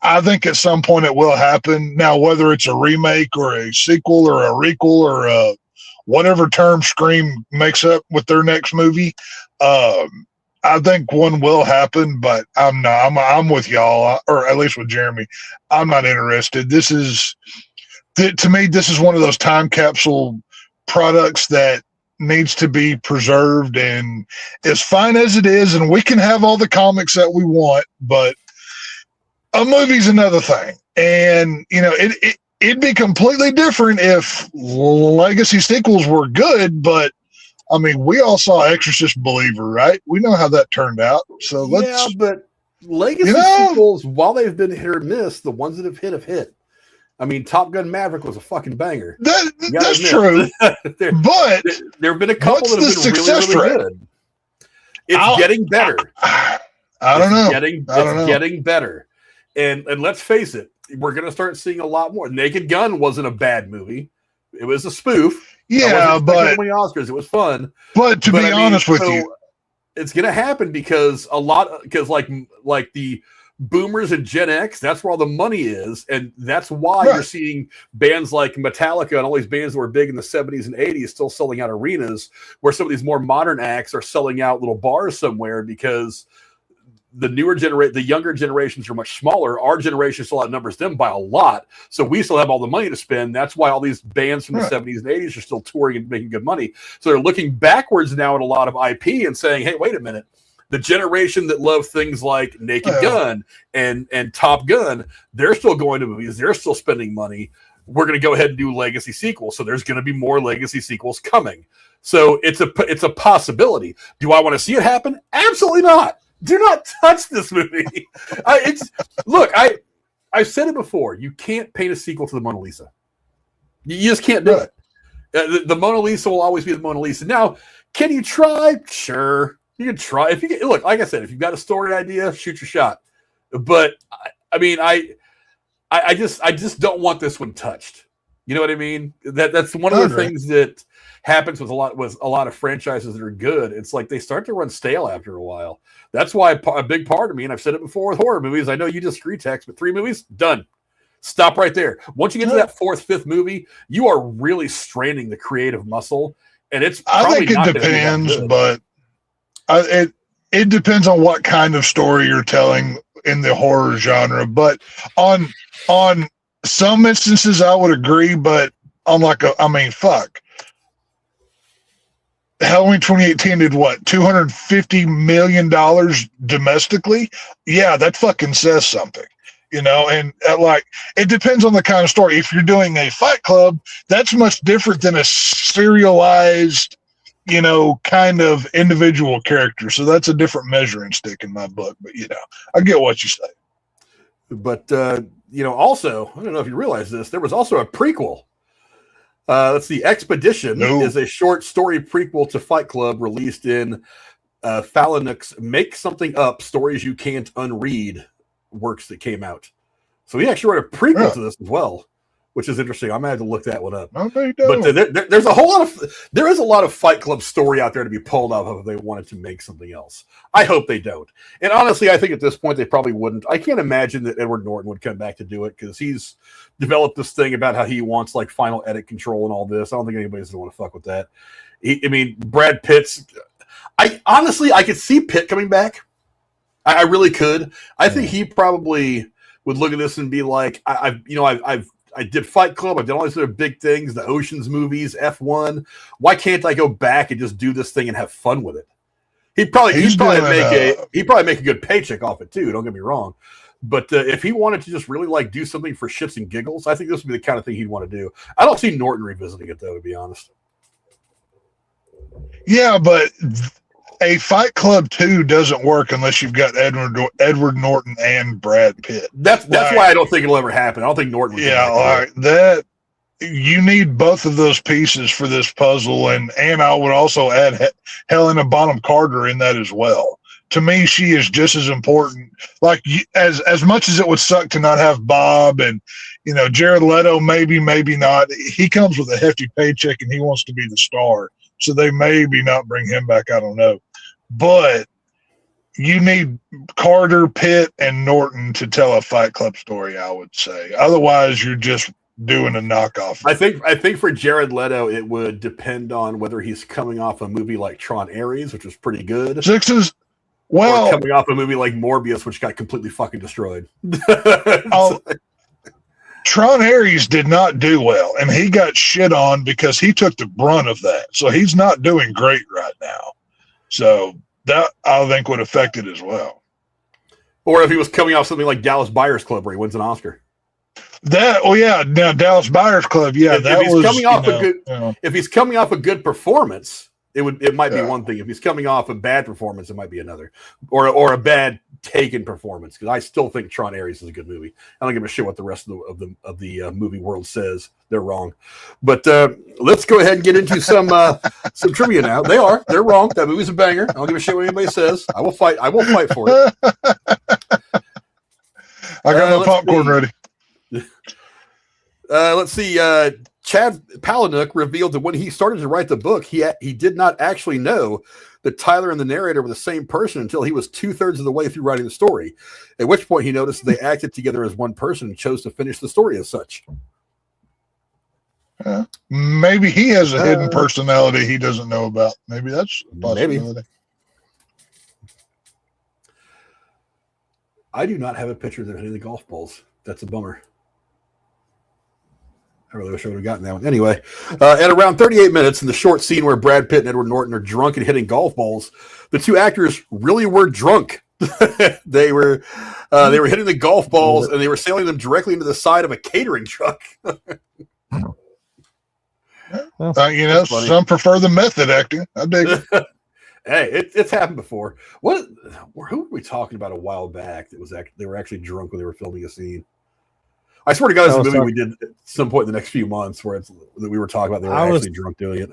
I think at some point it will happen. Now, whether it's a remake or a sequel or a requel or whatever term Scream makes up with their next movie, I think one will happen, but I'm not. I'm with y'all, or at least with Jeremy. I'm not interested. To me, this is one of those time capsule products that needs to be preserved, and as fine as it is, and we can have all the comics that we want, but a movie's another thing. And it'd be completely different if legacy sequels were good, but I mean, we all saw Exorcist Believer, right? We know how that turned out. So but legacy sequels, while they've been hit or miss, the ones that have hit. I mean, Top Gun Maverick was a fucking banger. That's true. But there have been a couple that have been really, really good. It's getting better. I don't know. It's getting better. And let's face it, we're going to start seeing a lot more. Naked Gun wasn't a bad movie. It was a spoof. Yeah, but winning Oscars, it was fun. But to be honest with you, it's going to happen because like the boomers and Gen X, that's where all the money is, and that's why you're seeing bands like Metallica and all these bands that were big in the 70s and 80s still selling out arenas, where some of these more modern acts are selling out little bars somewhere because the younger generations are much smaller. Our generation still outnumbers them by a lot. So we still have all the money to spend. That's why all these bands from the 70s and 80s are still touring and making good money. So they're looking backwards now at a lot of IP and saying, hey, wait a minute. The generation that loved things like Naked Gun and Top Gun, they're still going to movies. They're still spending money. We're going to go ahead and do legacy sequels. So there's going to be more legacy sequels coming. So it's a possibility. Do I want to see it happen? Absolutely not. Do not touch this movie. I've said it before. You can't paint a sequel to the Mona Lisa. You just can't do it. The Mona Lisa will always be the Mona Lisa. Now, can you try? Sure, you can try. Like I said, if you've got a story idea, shoot your shot. But I mean, I just don't want this one touched. You know what I mean? That's one of the things that happens with a lot of franchises that are good. It's like they start to run stale after a while. That's why a big part of me, and I've said it before with horror movies, I know you disagree, Tex, but 3 movies, done. Stop right there. Once you get to that 4th, 5th movie, you are really straining the creative muscle, and it's. I think it depends, but it depends on what kind of story you're telling in the horror genre. But on some instances, I would agree. But on fuck. Halloween 2018 did what, $250 million domestically? Yeah, that fucking says something, you know. And it depends on the kind of story. If you're doing a Fight Club, that's much different than a serialized, you know, kind of individual character. So that's a different measuring stick in my book. But you know, I get what you say. But you know, also, I don't know if you realize this, there was also a prequel. Let's see, Expedition is a short story prequel to Fight Club released in Palahniuk's Make Something Up, Stories You Can't Unread works that came out. So he actually wrote a prequel to this as well, which is interesting. I'm going to have to look that one up. But there's there is a lot of Fight Club story out there to be pulled off of if they wanted to make something else. I hope they don't. And honestly, I think at this point they probably wouldn't. I can't imagine that Edward Norton would come back to do it because he's developed this thing about how he wants like final edit control and all this. I don't think anybody's going to want to fuck with that. I mean, Brad Pitt's. I could see Pitt coming back. I really could. I think he probably would look at this and be like, I did Fight Club. I've done all these other big things, the Oceans movies, F1. Why can't I go back and just do this thing and have fun with it? He'd probably make a good paycheck off it too. Don't get me wrong. But if he wanted to just really like do something for shits and giggles, I think this would be the kind of thing he'd want to do. I don't see Norton revisiting it though, to be honest. Yeah, but a Fight Club 2 doesn't work unless you've got Edward Norton and Brad Pitt. That's why I don't think it'll ever happen. I don't think Norton would. Yeah, that you need both of those pieces for this puzzle, and I would also add Helena Bonham Carter in that as well. To me, she is just as important. Like as much as it would suck to not have Bob and you know Jared Leto, maybe not. He comes with a hefty paycheck and he wants to be the star, so they maybe not bring him back. I don't know, but you need Carter, Pitt, and Norton to tell a Fight Club story. I would say, otherwise you're just doing a knockoff. I think for Jared Leto, it would depend on whether he's coming off a movie like Tron Ares, which was pretty good. Or coming off a movie like Morbius, which got completely fucking destroyed. Tron Ares did not do well, and he got shit on because he took the brunt of that. So he's not doing great right now. So that I think would affect it as well. Or if he was coming off something like Dallas Buyers Club, where he wins an Oscar. Now Dallas Buyers Club, if he's coming off a good performance, it might be one thing. If he's coming off a bad performance, it might be another, or a bad taken performance. Because I still think Tron Ares is a good movie. I don't give a shit what the rest of the movie world says. They're wrong. But let's go ahead and get into some trivia now. They're wrong. That movie's a banger. I don't give a shit what anybody says. I will fight for it. I got the popcorn ready. Let's see. Chad Palahniuk revealed that when he started to write the book, he did not actually know that Tyler and the narrator were the same person until he was 2/3 of the way through writing the story, at which point he noticed that they acted together as one person and chose to finish the story as such. Maybe he has a hidden personality he doesn't know about. Maybe that's a possibility. Maybe. I do not have a picture of any of the golf balls. That's a bummer. I really wish I would have gotten that one. Anyway, at around 38 minutes in the short scene where Brad Pitt and Edward Norton are drunk and hitting golf balls, the two actors really were drunk. They were hitting the golf balls and they were sailing them directly into the side of a catering truck. Some prefer the method acting. I dig it. Hey, it's happened before. Who were we talking about a while back they were actually drunk when they were filming a scene? I swear to God, it's a movie we did at some point in the next few months that we were talking about. They were actually drunk doing it.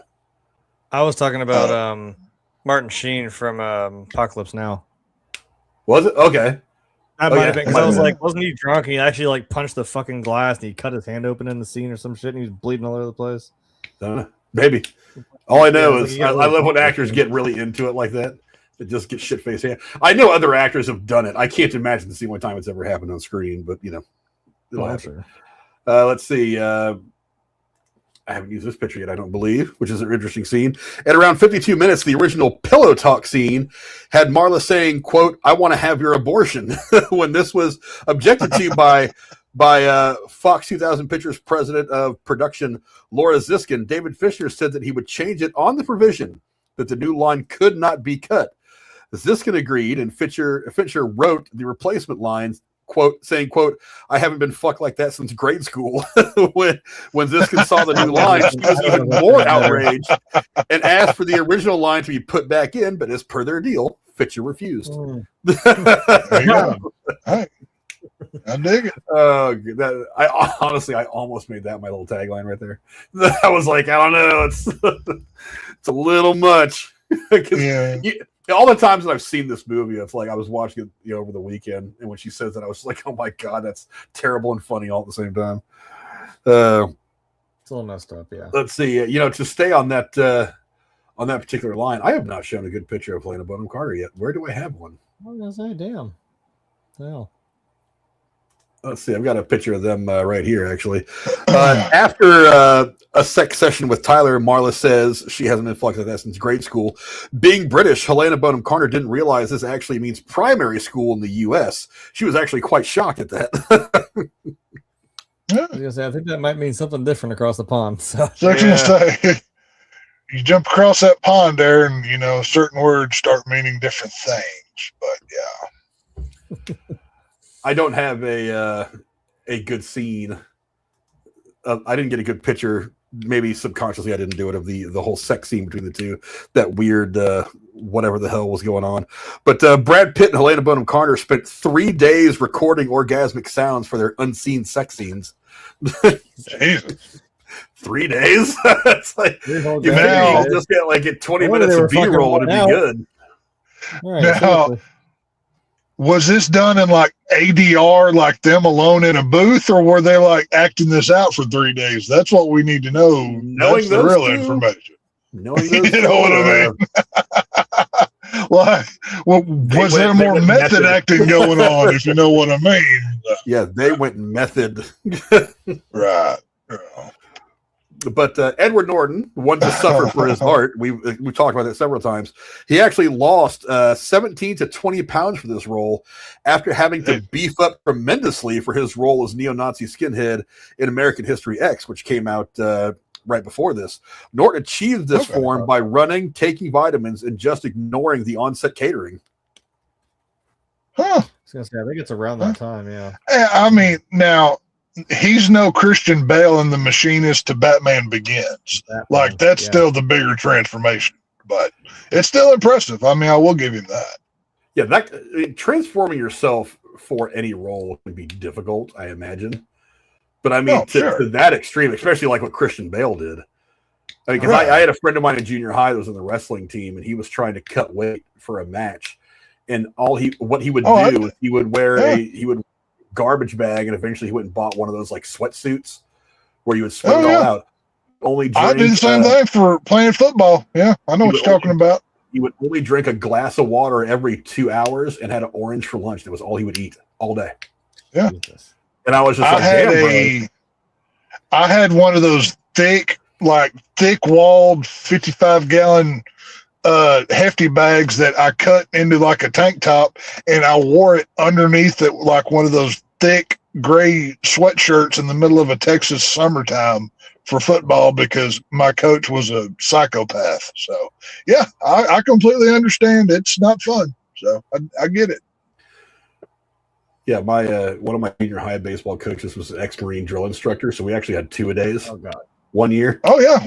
I was talking about Martin Sheen from Apocalypse Now. Was it? Okay. That Oh, might yeah. have been because Might I was have like, wasn't he drunk? And he actually like punched the fucking glass and he cut his hand open in the scene or some shit and he was bleeding all over the place. Maybe. All I know Yeah, is like I love when actors get really into it like that. It just gets shit faced. I know other actors have done it. I can't imagine it's the only time it's ever happened on screen, but you know, it'll happen. Sure. Let's see. I haven't used this picture yet, I don't believe, which is an interesting scene. At around 52 minutes, the original pillow talk scene had Marla saying, quote, "I want to have your abortion." When this was objected to by Fox 2000 Pictures president of production, Laura Ziskin, David Fincher said that he would change it on the provision that the new line could not be cut. Ziskin agreed, and Fincher wrote the replacement lines, quote, saying, quote, "I haven't been fucked like that since grade school." when Ziskin saw the new line, she was even more outraged and asked for the original line to be put back in, but as per their deal, Fincher refused. There you go. Hey, I dig it. I almost made that my little tagline right there. I was like, I don't know, it's it's a little much. Yeah. All the times that I've seen this movie, it's like I was watching it over the weekend, and when she says that, I was like, "Oh my god, that's terrible and funny all at the same time." It's a little messed up, yeah. Let's see. To stay on that particular line, I have not shown a good picture of Helena Bonham Carter yet. Where do I have one? I was gonna say, damn. Hell. Let's see. I've got a picture of them right here, actually. After a sex session with Tyler, Marla says she hasn't been fucked like that since grade school. Being British, Helena Bonham Carter didn't realize this actually means primary school in the U.S. She was actually quite shocked at that. I was gonna say, I think that might mean something different across the pond. So I was gonna say, you jump across that pond there, and certain words start meaning different things. But yeah. I don't have a good scene. I didn't get a good picture. Maybe subconsciously I didn't do it of the whole sex scene between the two. That weird whatever the hell was going on. But Brad Pitt and Helena Bonham Carter spent 3 days recording orgasmic sounds for their unseen sex scenes. Jesus. 3 days? It's like you just get 20 minutes of B-roll and it'd be good. all right, seriously. Was this done in like ADR, like them alone in a booth, or were they like acting this out for 3 days? That's what we need to know. Knowing That's the real two, information. Knowing those You know what I mean? Well, was there more method acting going on, if you know what I mean? Yeah, they went method. Right. But Edward Norton, one to suffer for his art, we talked about that several times. He actually lost 17 to 20 pounds for this role after having to beef up tremendously for his role as neo-Nazi skinhead in American History X, which came out right before this. Norton achieved this form by running, taking vitamins, and just ignoring the on-set catering. Huh. I was gonna say, I think it's around that time, yeah. I mean, now, he's no Christian Bale in The Machinist to Batman Begins. That's still the bigger transformation, but it's still impressive. I mean, I will give him that. Yeah, transforming yourself for any role can be difficult, I imagine. But I mean, to that extreme, especially like what Christian Bale did. I mean, because I had a friend of mine in junior high that was in the wrestling team, and he was trying to cut weight for a match. And what he would do is he would wear he would garbage bag, and eventually he went and bought one of those like sweatsuits where you would sweat it all out. I did the same thing for playing football. Yeah, I know what you're talking about. He would only drink a glass of water every 2 hours and had an orange for lunch. That was all he would eat all day. Yeah. And I was just I had one of those thick-walled 55-gallon hefty bags that I cut into like a tank top, and I wore it underneath it like one of those thick gray sweatshirts in the middle of a Texas summertime for football because my coach was a psychopath. So yeah, I completely understand. It's not fun. So I get it. Yeah, my one of my junior high baseball coaches was an ex-Marine drill instructor, so we actually had 2-a-days. Oh God. 1 year. Oh yeah,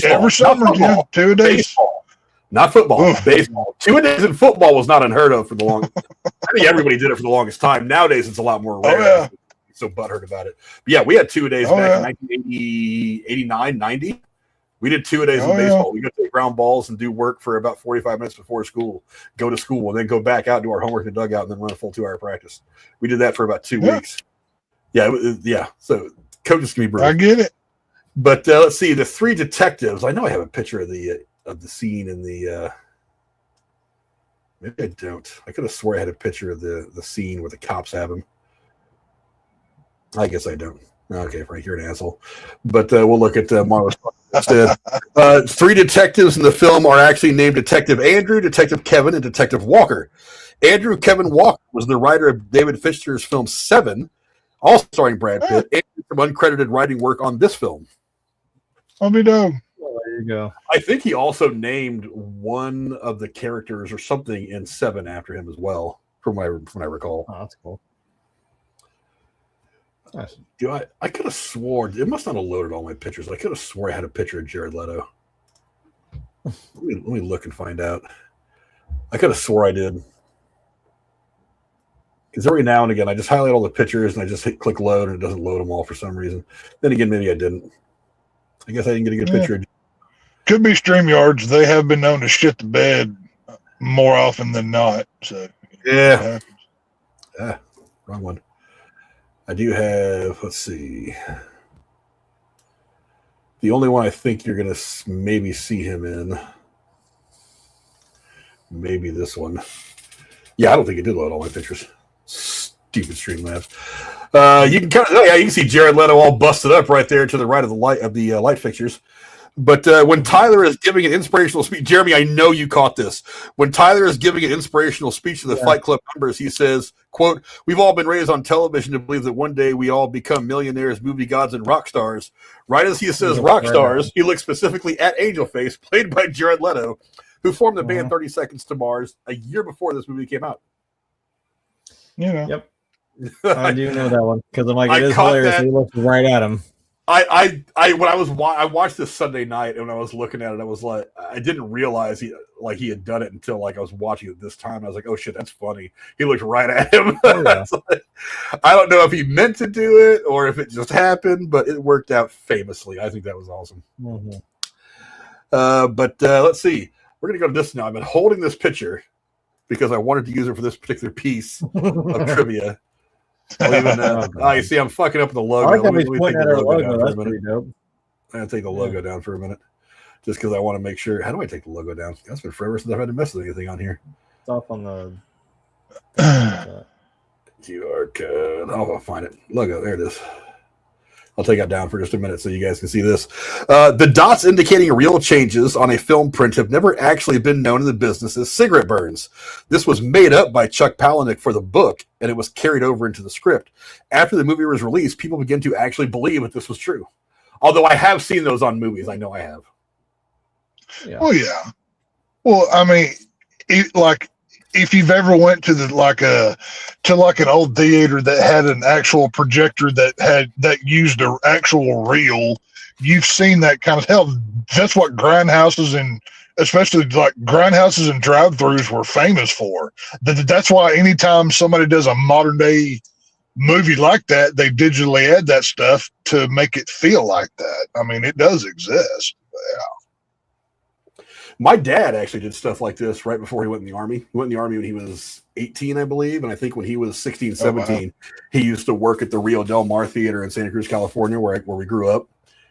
every summer, 2-a-days. Baseball. Not football, baseball. 2-a-days in football was not unheard of for the longest. I think everybody did it for the longest time. Nowadays, it's a lot more rare. Oh, yeah. So butthurt about it. But yeah, we had 2-a-days back in 1980, 89, 90. We did 2-a-days in Oh, baseball. yeah. We go take ground balls and do work for about 45 minutes before school, go to school, and then go back out, do our homework in the dugout, and then run a full 2-hour practice. We did that for about 2 weeks. Yeah. So coaches can be brutal. I get it. But let's see, the three detectives. I know I have a picture of the scene in the. Maybe I don't. I could have swore I had a picture of the scene where the cops have him. I guess I don't. Okay, Frank, you're an asshole. But we'll look at Marla instead. Three detectives in the film are actually named Detective Andrew, Detective Kevin, and Detective Walker. Andrew Kevin Walker was the writer of David Fincher's film Seven, also starring Brad Pitt, and some uncredited writing work on this film. I'll be done. Well, there you go. I think he also named one of the characters or something in Seven after him as well, from what I recall. Oh, that's cool. Nice. I could have sworn it must not have loaded all my pictures. I could have swore I had a picture of Jared Leto. Let me look and find out. I could have swore I did. Because every now and again, I just highlight all the pictures and I just hit click load and it doesn't load them all for some reason. Then again, maybe I didn't. I guess I didn't get a good picture. Could be StreamYards. They have been known to shit the bed more often than not. So yeah. Wrong one. I do have, let's see. The only one I think you're going to maybe see him in. Maybe this one. Yeah, I don't think it did load all my pictures. Stupid Streamlabs. You can you can see Jared Leto all busted up right there to the right of the light fixtures. But when Tyler is giving an inspirational speech, Jeremy, I know you caught this. When Tyler is giving an inspirational speech to the Fight Club members, he says, quote, "We've all been raised on television to believe that one day we all become millionaires, movie gods, and rock stars." Right as he says rock stars, he looks specifically at Angel Face, played by Jared Leto, who formed the band 30 Seconds to Mars a year before this movie came out. You know. Yep. I do know that one because I'm like, it is hilarious. He looks right at him. I watched this Sunday night, and when I was looking at it, I was like, I didn't realize he had done it until I was watching it this time. I was like, oh shit, that's funny. He looked right at him. Oh, yeah. I don't know if he meant to do it or if it just happened, but it worked out famously. I think that was awesome. Mm-hmm. But let's see. We're gonna go to this now. I've been holding this picture because I wanted to use it for this particular piece of trivia. You see, I'm fucking up the logo. Let me take the logo down for a minute. I'm going to take the logo down for a minute just because I want to make sure. How do I take the logo down? That's been forever since I've had to mess with anything on here. It's off on the QR code. Oh, I'll find it. Logo. There it is. I'll take that down for just a minute so you guys can see this. The dots indicating real changes on a film print have never actually been known in the business as cigarette burns. This was made up by Chuck Palahniuk for the book, and it was carried over into the script. After the movie was released, people began to actually believe that this was true. Although I have seen those on movies. I know I have. Yeah. Oh, yeah. Well, I mean, if you've ever went to an old theater that had an actual projector that used an actual reel, you've seen that kind of hell. That's what grindhouses and especially like grindhouses and drive-throughs were famous for. That's why anytime somebody does a modern day movie like that, they digitally add that stuff to make it feel like that. I mean, it does exist. Yeah. My dad actually did stuff like this right before he went in the Army. He went in the Army when he was 18, I believe. And I think when he was 16, 17, he used to work at the Rio Del Mar Theater in Santa Cruz, California, where we grew up.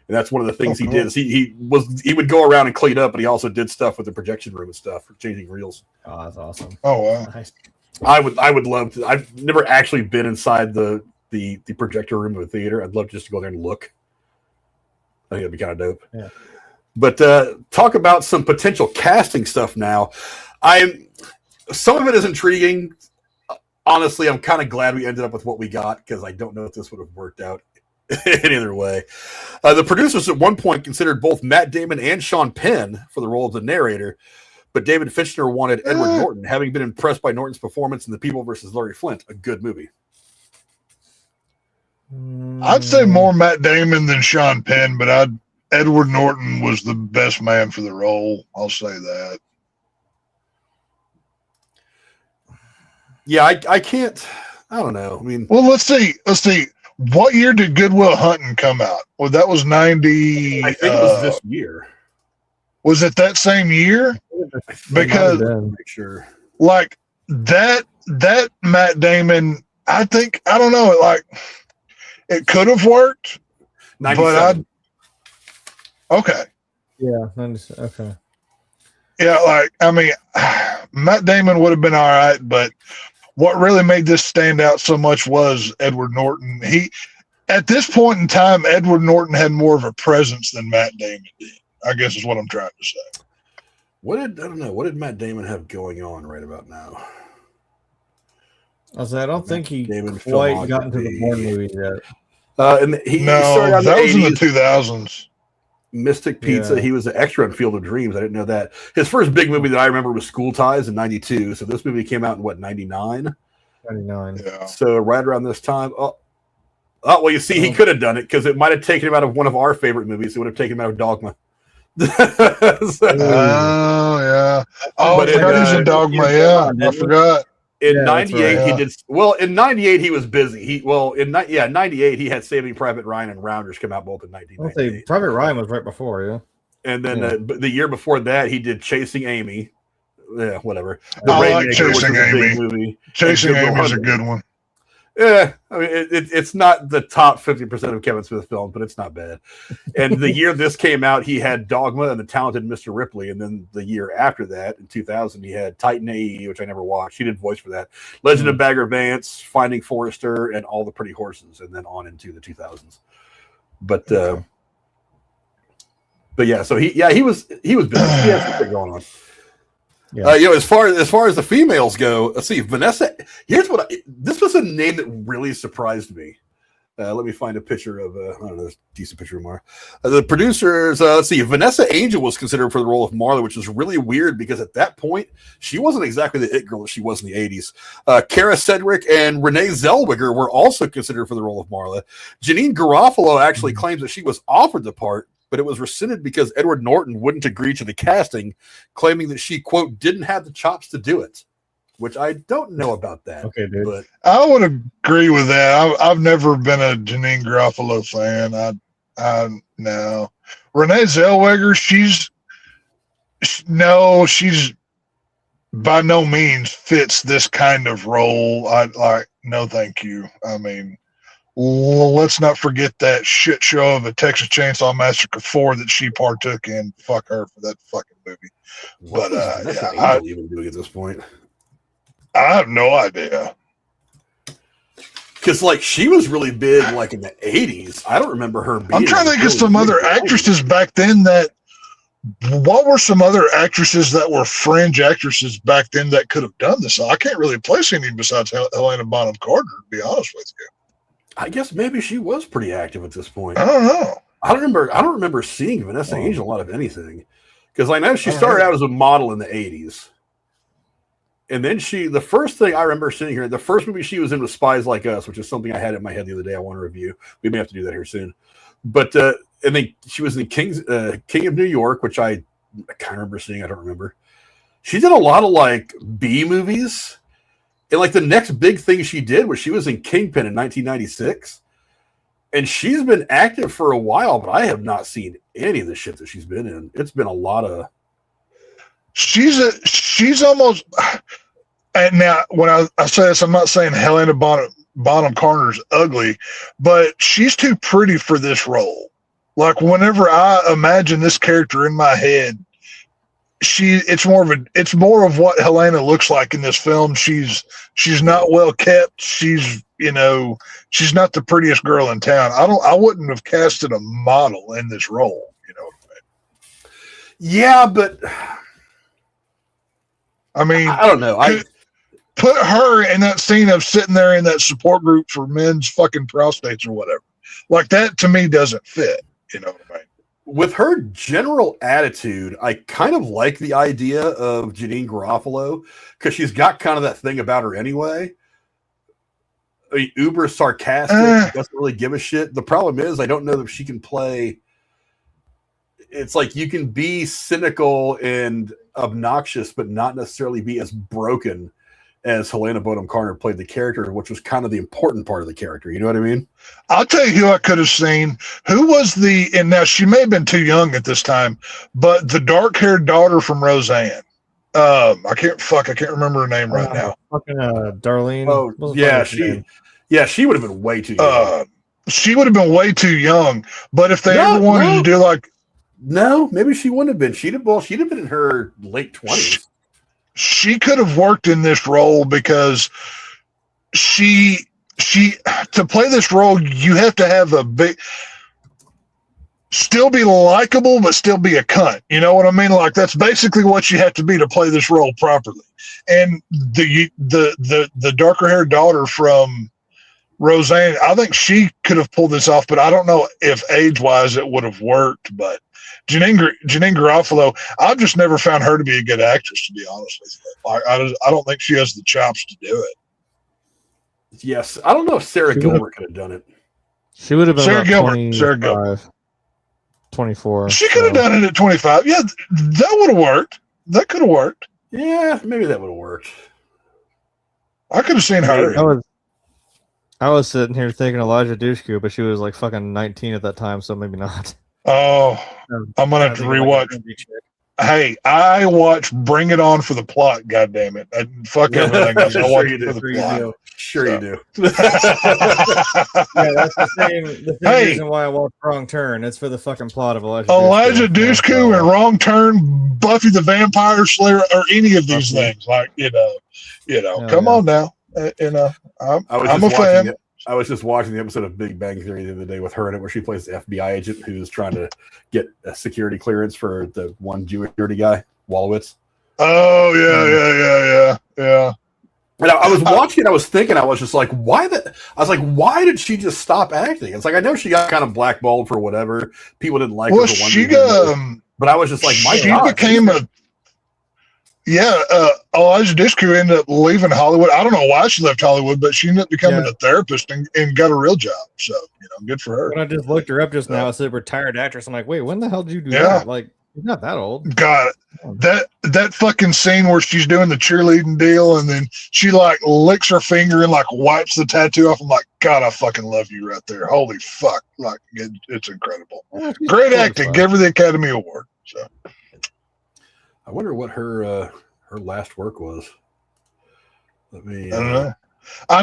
And that's one of the things he did. Is he would go around and clean up, but he also did stuff with the projection room and stuff for changing reels. Oh, that's awesome. Oh, wow. Nice. I would love to. I've never actually been inside the projector room of a theater. I'd love just to go there and look. I think that'd be kind of dope. Yeah. But talk about some potential casting stuff now. Some of it is intriguing. Honestly, I'm kind of glad we ended up with what we got because I don't know if this would have worked out in either way. The producers at one point considered both Matt Damon and Sean Penn for the role of the narrator, but David Fincher wanted Edward Norton, having been impressed by Norton's performance in The People vs. Larry Flint, a good movie. I'd say more Matt Damon than Sean Penn, but Edward Norton was the best man for the role. I'll say that. Yeah, I can't. I don't know. I mean, well, let's see. What year did Good Will Hunting come out? Well, that was 90. I think it was this year. Was it that same year? Because make sure. Like that Matt Damon, I don't know, it could have worked, 97. Okay. Yeah, 97. Okay. Yeah, Matt Damon would have been all right, but what really made this stand out so much was Edward Norton. At this point in time, Edward Norton had more of a presence than Matt Damon did, I guess is what I'm trying to say. I don't know. What did Matt Damon have going on right about now? I don't think he Damon quite got into the Bourne movies yet. And that was in the 2000s. Mystic Pizza. Yeah. He was an extra on Field of Dreams. I didn't know that. His first big movie that I remember was School Ties in '92. So this movie came out in what, 99? 99. Yeah. So right around this time. Oh, well, you see, he could have done it because it might have taken him out of one of our favorite movies. It would have taken him out of Dogma. Oh yeah. Oh, but he's in Dogma. Yeah, I forgot. In '98, he did well. In '98, he was busy. In '98, he had Saving Private Ryan and Rounders come out both in 1998. Private Ryan was right before, yeah. And then the year before that, he did Chasing Amy. Yeah, whatever. I like Chasing Amy. Chasing Amy is a good one. Yeah, I mean, it's not the top 50% of Kevin Smith films, but it's not bad. And the year this came out, he had Dogma and The Talented Mr. Ripley. And then the year after that, in 2000, he had Titan AE, which I never watched. He did voice for that. Legend of Bagger Vance, Finding Forrester, and All the Pretty Horses, and then on into the 2000s. But yeah, so he was busy. He had something going on. Yeah. As far as the females go, let's see. Vanessa. Here's this was a name that really surprised me. Let me find a picture of I don't know, a decent picture of Marla. The producers. Let's see. Vanessa Angel was considered for the role of Marla, which was really weird because at that point she wasn't exactly the it girl that she was in the '80s. Kara Sedgwick and Renee Zellweger were also considered for the role of Marla. Janine Garofalo actually claims that she was offered the part, but it was rescinded because Edward Norton wouldn't agree to the casting, claiming that she, quote, didn't have the chops to do it, which I don't know about that. Okay, dude. But I would agree with that. I've never been a Janine Garofalo fan. I no. Renee Zellweger, she's by no means fits this kind of role. No, thank you. I mean, let's not forget that shit show of a Texas Chainsaw Massacre 4 that she partook in. Fuck her for that fucking movie. What I even doing at this point? I have no idea. Because she was really big in the 80s. I don't remember her being. I'm trying to think of some other actresses back then what were some other actresses that were fringe actresses back then that could have done this? I can't really place any besides Helena Bonham Carter, to be honest with you. I guess maybe she was pretty active at this point. I don't know. I don't remember seeing Vanessa Angel a lot of anything, because I know she started out as a model in the 80s, and then the first thing I remember seeing her, the first movie she was in was Spies Like Us, which is something I had in my head the other day. I want to review. We may have to do that here soon. But and then she was in King of New York, which I can't remember seeing. I don't remember. She did a lot of B movies. And the next big thing she did was she was in Kingpin in 1996. And she's been active for a while, but I have not seen any of the shit that she's been in. It's been a lot of. She's almost. And now, when I say this, I'm not saying Helena Bonham Carter's ugly, but she's too pretty for this role. Whenever I imagine this character in my head, it's more of what Helena looks like in this film. She's not well kept. She's not the prettiest girl in town. I wouldn't have casted a model in this role, what I mean? Yeah, but I mean, I don't know. I put her in that scene of sitting there in that support group for men's fucking prostates or whatever. That to me doesn't fit, what I mean? With her general attitude, I kind of like the idea of Janine Garofalo because she's got kind of that thing about her anyway. I mean, uber sarcastic, doesn't really give a shit. The problem is I don't know if she can play. It's you can be cynical and obnoxious, but not necessarily be as broken as Helena Bonham Carter played the character, which was kind of the important part of the character. You know what I mean? I'll tell you who I could have seen. Who was and now she may have been too young at this time, but the dark-haired daughter from Roseanne. I can't remember her name right now. Fucking Darlene. Oh, yeah, she would have been way too young. She would have been way too young. But if they ever wanted to do like, no, maybe she wouldn't have been. She'd have been in her late 20s. She could have worked in this role because she to play this role, you have to have still be likable, but still be a cunt. You know what I mean? Like that's basically what you have to be to play this role properly. And the darker haired daughter from Roseanne, I think she could have pulled this off, but I don't know if age wise it would have worked. But Janine Garofalo, I've just never found her to be a good actress, to be honest with you. I don't think she has the chops to do it. Yes, I don't know if Sarah Gilbert could have done it. She would have been Sarah Gilbert. 24. She could have done it at 25. Yeah, that would have worked. That could have worked. Yeah, maybe that would have worked. I could have seen her. I was sitting here thinking Elijah Dushku, but she was like fucking 19 at that time, so maybe not. Oh, I'm gonna have to rewatch. Hey, I watched Bring It On for the plot. God damn it! Fuck everything else. I watch it for the plot. Sure you do. Yeah, that's the same reason why I watched Wrong Turn. It's for the fucking plot of Elijah Dushku and Wrong Turn, Buffy the Vampire Slayer, or any of these things. Like come on now. I'm a fan. I was just watching the episode of Big Bang Theory the other day with her in it, where she plays the FBI agent who's trying to get a security clearance for the one Jewish dirty guy, Wolowitz. Oh yeah. And I was watching it. I was thinking. I was just like, why did she just stop acting? It's like I know she got kind of blackballed for whatever people didn't like her. For one but I was just like, became a. Yeah, Elijah Dushku ended up leaving Hollywood. I don't know why she left Hollywood, but she ended up becoming a therapist and got a real job. So, good for her. When I just looked her up just now, it said retired actress. I'm like, wait, when the hell did you do that? Like, you're not that old. God, that fucking scene where she's doing the cheerleading deal and then she like licks her finger and like wipes the tattoo off. I'm like, God, I fucking love you right there. Holy fuck. Like, it's incredible. Yeah, great acting. Give her the Academy Award. So. I wonder what her last work was. I don't know. I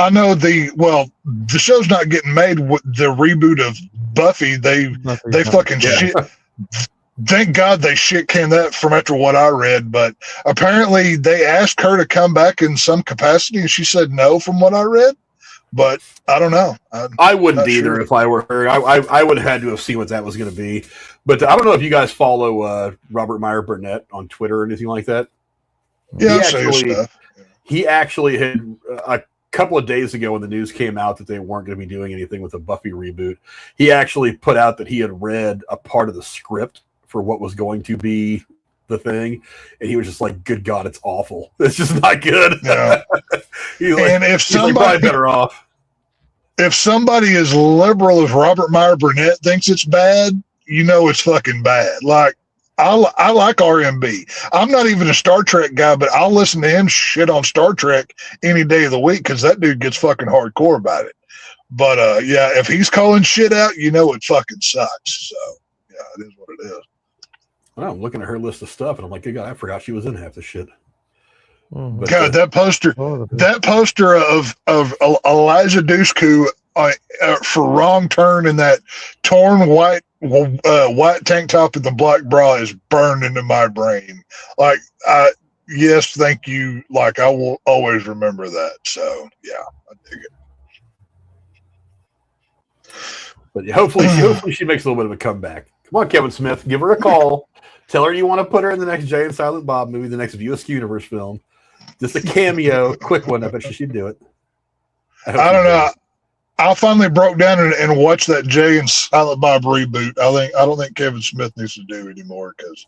know the show's not getting made with the reboot of Buffy. They fucking shit. Thank God they shit canned that from after what I read. But apparently they asked her to come back in some capacity, and she said no. From what I read, but I don't know. I wouldn't either if I were her. I would have had to have seen what that was going to be. But I don't know if you guys follow Robert Meyer Burnett on Twitter or anything like that. Yeah, he actually had a couple of days ago when the news came out that they weren't going to be doing anything with the Buffy reboot. He actually put out that he had read a part of the script for what was going to be the thing, and he was just like, "Good God, it's awful. It's just not good." Yeah. And if somebody probably better off. If somebody as liberal as Robert Meyer Burnett thinks it's bad, it's fucking bad. Like, I like RMB. I'm not even a Star Trek guy, but I'll listen to him shit on Star Trek any day of the week because that dude gets fucking hardcore about it. But if he's calling shit out, it fucking sucks. So it is what it is. Well, I'm looking at her list of stuff, and I'm like, good God, I forgot she was in half the shit. But, God, that poster of Elijah Dushku for Wrong Turn in that torn white tank top and the black bra is burned into my brain. Like, yes, thank you. Like, I will always remember that. So, yeah, I dig it. But hopefully she makes a little bit of a comeback. Come on, Kevin Smith, give her a call. Tell her you want to put her in the next Jay and Silent Bob movie, the next View Askew Universe film. Just a cameo, quick one. I bet she'd do it. I don't know. I finally broke down and watched that Jay and Silent Bob reboot. I don't think Kevin Smith needs to do anymore because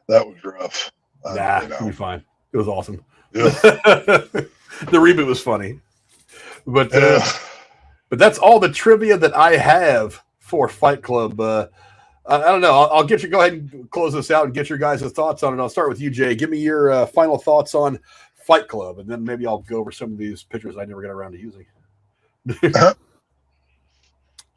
that was rough. It'll be fine. It was awesome. Yeah. The reboot was funny, but that's all the trivia that I have for Fight Club. I don't know. I'll get you. Go ahead and close this out and get your guys' thoughts on it. I'll start with you, Jay. Give me your final thoughts on Fight Club, and then maybe I'll go over some of these pictures I never got around to using.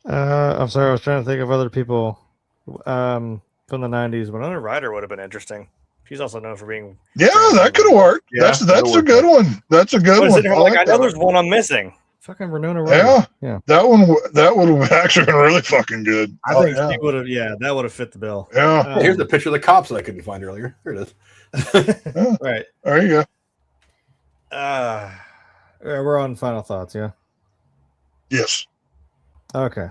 I'm sorry, I was trying to think of other people from the 90s. Winona Ryder would have been interesting. She's also known for being. Yeah, that could have worked. Yeah, that's a good one. That's a good one. I know there's one I'm missing. Fucking Winona Ryder. Yeah. That would have actually been really fucking good. I think she would have. Yeah, that would have fit the bill. Yeah. Here's the picture of the cops that I couldn't find earlier. Here it is. Yeah. Right. There you go. We're on final thoughts. Yeah. Yes. Okay.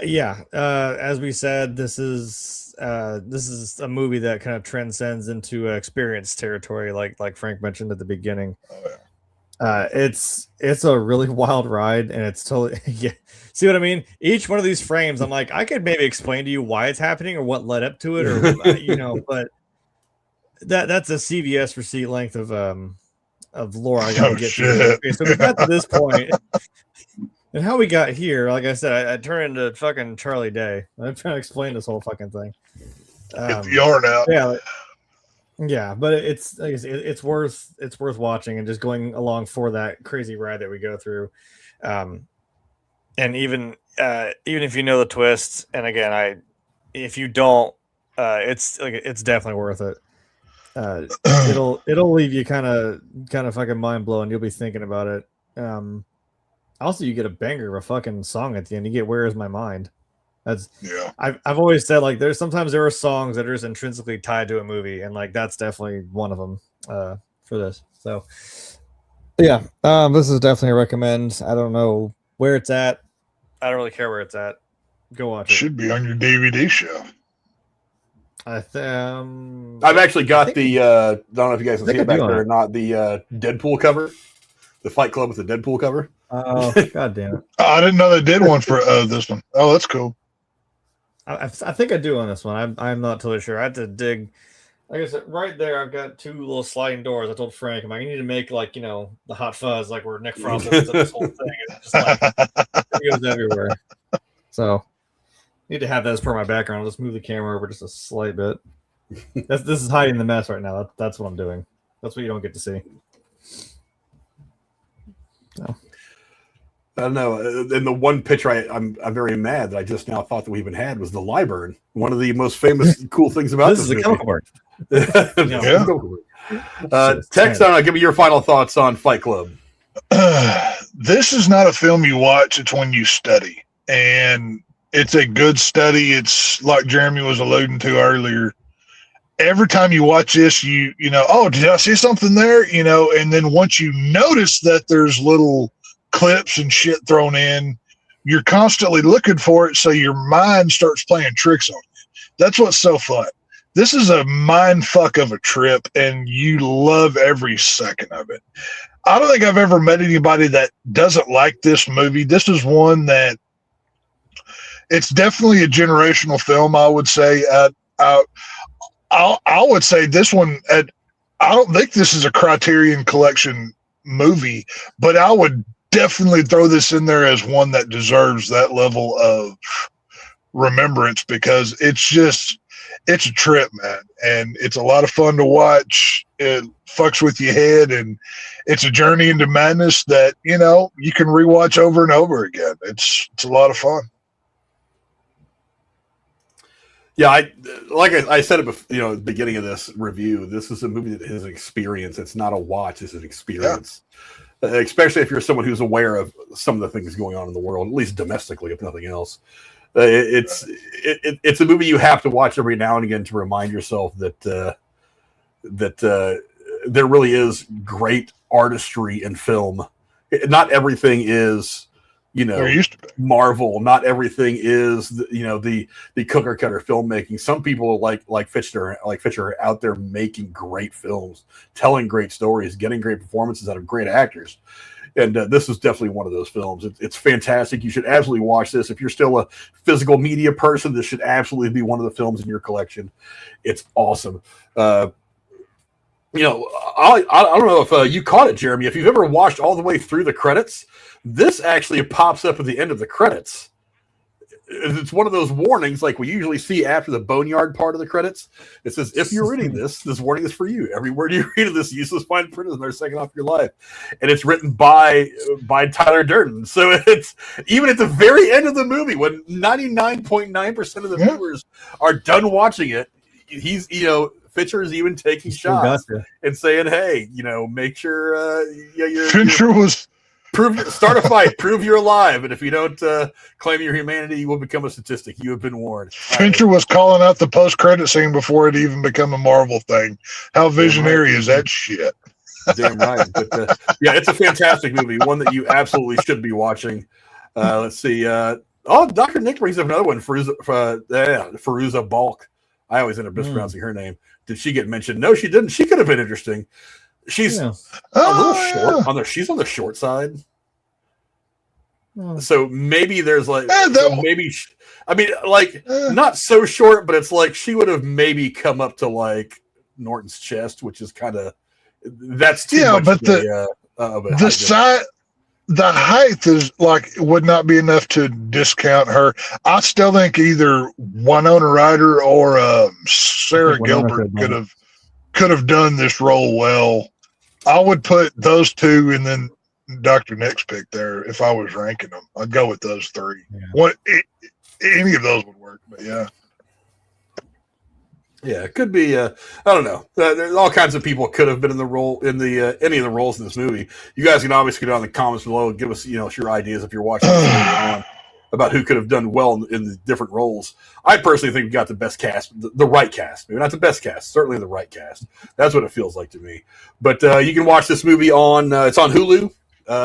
Yeah. As we said, this is a movie that kind of transcends into experience territory, like Frank mentioned at the beginning. Oh, yeah. It's a really wild ride, and it's totally yeah. See what I mean? Each one of these frames, I'm like, I could maybe explain to you why it's happening or what led up to it, or but that's a CVS receipt length of lore I gotta get to. Okay, so we got to this point, and how we got here. Like I said, I turned into fucking Charlie Day. I'm trying to explain this whole fucking thing. Get the yarn out. Yeah, but it's worth watching and just going along for that crazy ride that we go through, and even if you know the twist, and again, if you don't, it's definitely worth it. It'll leave you kind of fucking mind blowing. You'll be thinking about it. Also, you get a banger of a fucking song at the end. You get "Where Is My Mind." I've always said, like, there are songs that are just intrinsically tied to a movie, and like that's definitely one of them for this. So yeah, this is definitely a recommend. I don't know where it's at. I don't really care where it's at. Go watch it. Should be on your DVD shelf. I've actually got the I don't know if you guys can see it back there or not, the Deadpool cover, the Fight Club with the Deadpool cover. Oh, god damn it. I didn't know they did one for this one. Oh, that's cool. I think I do on this one. I'm not totally sure. I had to dig. Like I said, right there, I've got two little sliding doors. I told Frank, I'm like, I need to make, like, the Hot Fuzz, like where Nick Frost opens up this whole thing. It's just like, it goes everywhere. So, need to have that as part of my background. I'll just move the camera over just a slight bit. This is hiding the mess right now. That's what I'm doing. That's what you don't get to see. So. I don't know. And the one picture I'm very mad that I just now thought that we even had was the Liburn. One of the most famous cool things about this is a chemical word. Yeah. Tex, give me your final thoughts on Fight Club. This is not a film you watch. It's one you study. And it's a good study. It's like Jeremy was alluding to earlier. Every time you watch this, you know, oh, did I see something there? And then once you notice that there's little clips and shit thrown in, you're constantly looking for it, so your mind starts playing tricks on you. That's what's so fun. This is a mind fuck of a trip, and you love every second of it. I don't think I've ever met anybody that doesn't like this movie. This is one that it's definitely a generational film, I would say. I would say this one, I don't think this is a Criterion Collection movie, but I would definitely throw this in there as one that deserves that level of remembrance, because it's a trip, man, and it's a lot of fun to watch. It fucks with your head, and it's a journey into madness that you can rewatch over and over again. It's a lot of fun. Yeah, I said it before, at the beginning of this review. This is a movie that is an experience. It's not a watch; it's an experience. Yeah. Especially if you're someone who's aware of some of the things going on in the world, at least domestically, if nothing else. It's a movie you have to watch every now and again to remind yourself that there really is great artistry in film. Not everything is, Marvel. Not everything is, the cookie cutter filmmaking. Some people like Fincher are out there making great films, telling great stories, getting great performances out of great actors. And this is definitely one of those films. It's fantastic. You should absolutely watch this. If you're still a physical media person, this should absolutely be one of the films in your collection. It's awesome. I don't know if you caught it, Jeremy. If you've ever watched all the way through the credits, this actually pops up at the end of the credits. it's one of those warnings like we usually see after the boneyard part of the credits. It says, if you're reading this warning is for you. Every word you read of this useless fine print is another second off your life. And it's written by Tyler Durden. So it's even at the very end of the movie, when 99.9% of the viewers are done watching it, he's, Fincher is even taking shots and saying, hey, make sure Fincher was... Start a fight. Prove you're alive, and if you don't claim your humanity, you will become a statistic. You have been warned. Fincher was calling out the post-credit scene before it even become a Marvel thing. How visionary is that shit? Damn right. But it's a fantastic movie. One that you absolutely should be watching. Let's see. Dr. Nick brings up another one. Fairuza Balk. I always end up mispronouncing her name. Did she get mentioned? No, she didn't. She could have been interesting. She's a little short. She's on the short side. So maybe there's not so short, but it's like she would have maybe come up to like Norton's chest, which is kind of that's too much. But the height is like would not be enough to discount her. I still think either Winona Ryder or Sarah Gilbert could have done this role well. I would put those two and then Dr. Nick's pick there if I was ranking them. I'd go with those three. Yeah. Any of those would work, but yeah. Yeah, it could be. I don't know. There's all kinds of people could have been in the role in the any of the roles in this movie. You guys can obviously get on the comments below and give us your ideas if you're watching this on about who could have done well in the different roles. I personally think we got the best cast, the right cast. Maybe not the best cast, certainly the right cast. That's what it feels like to me. But you can watch this movie on it's on Hulu.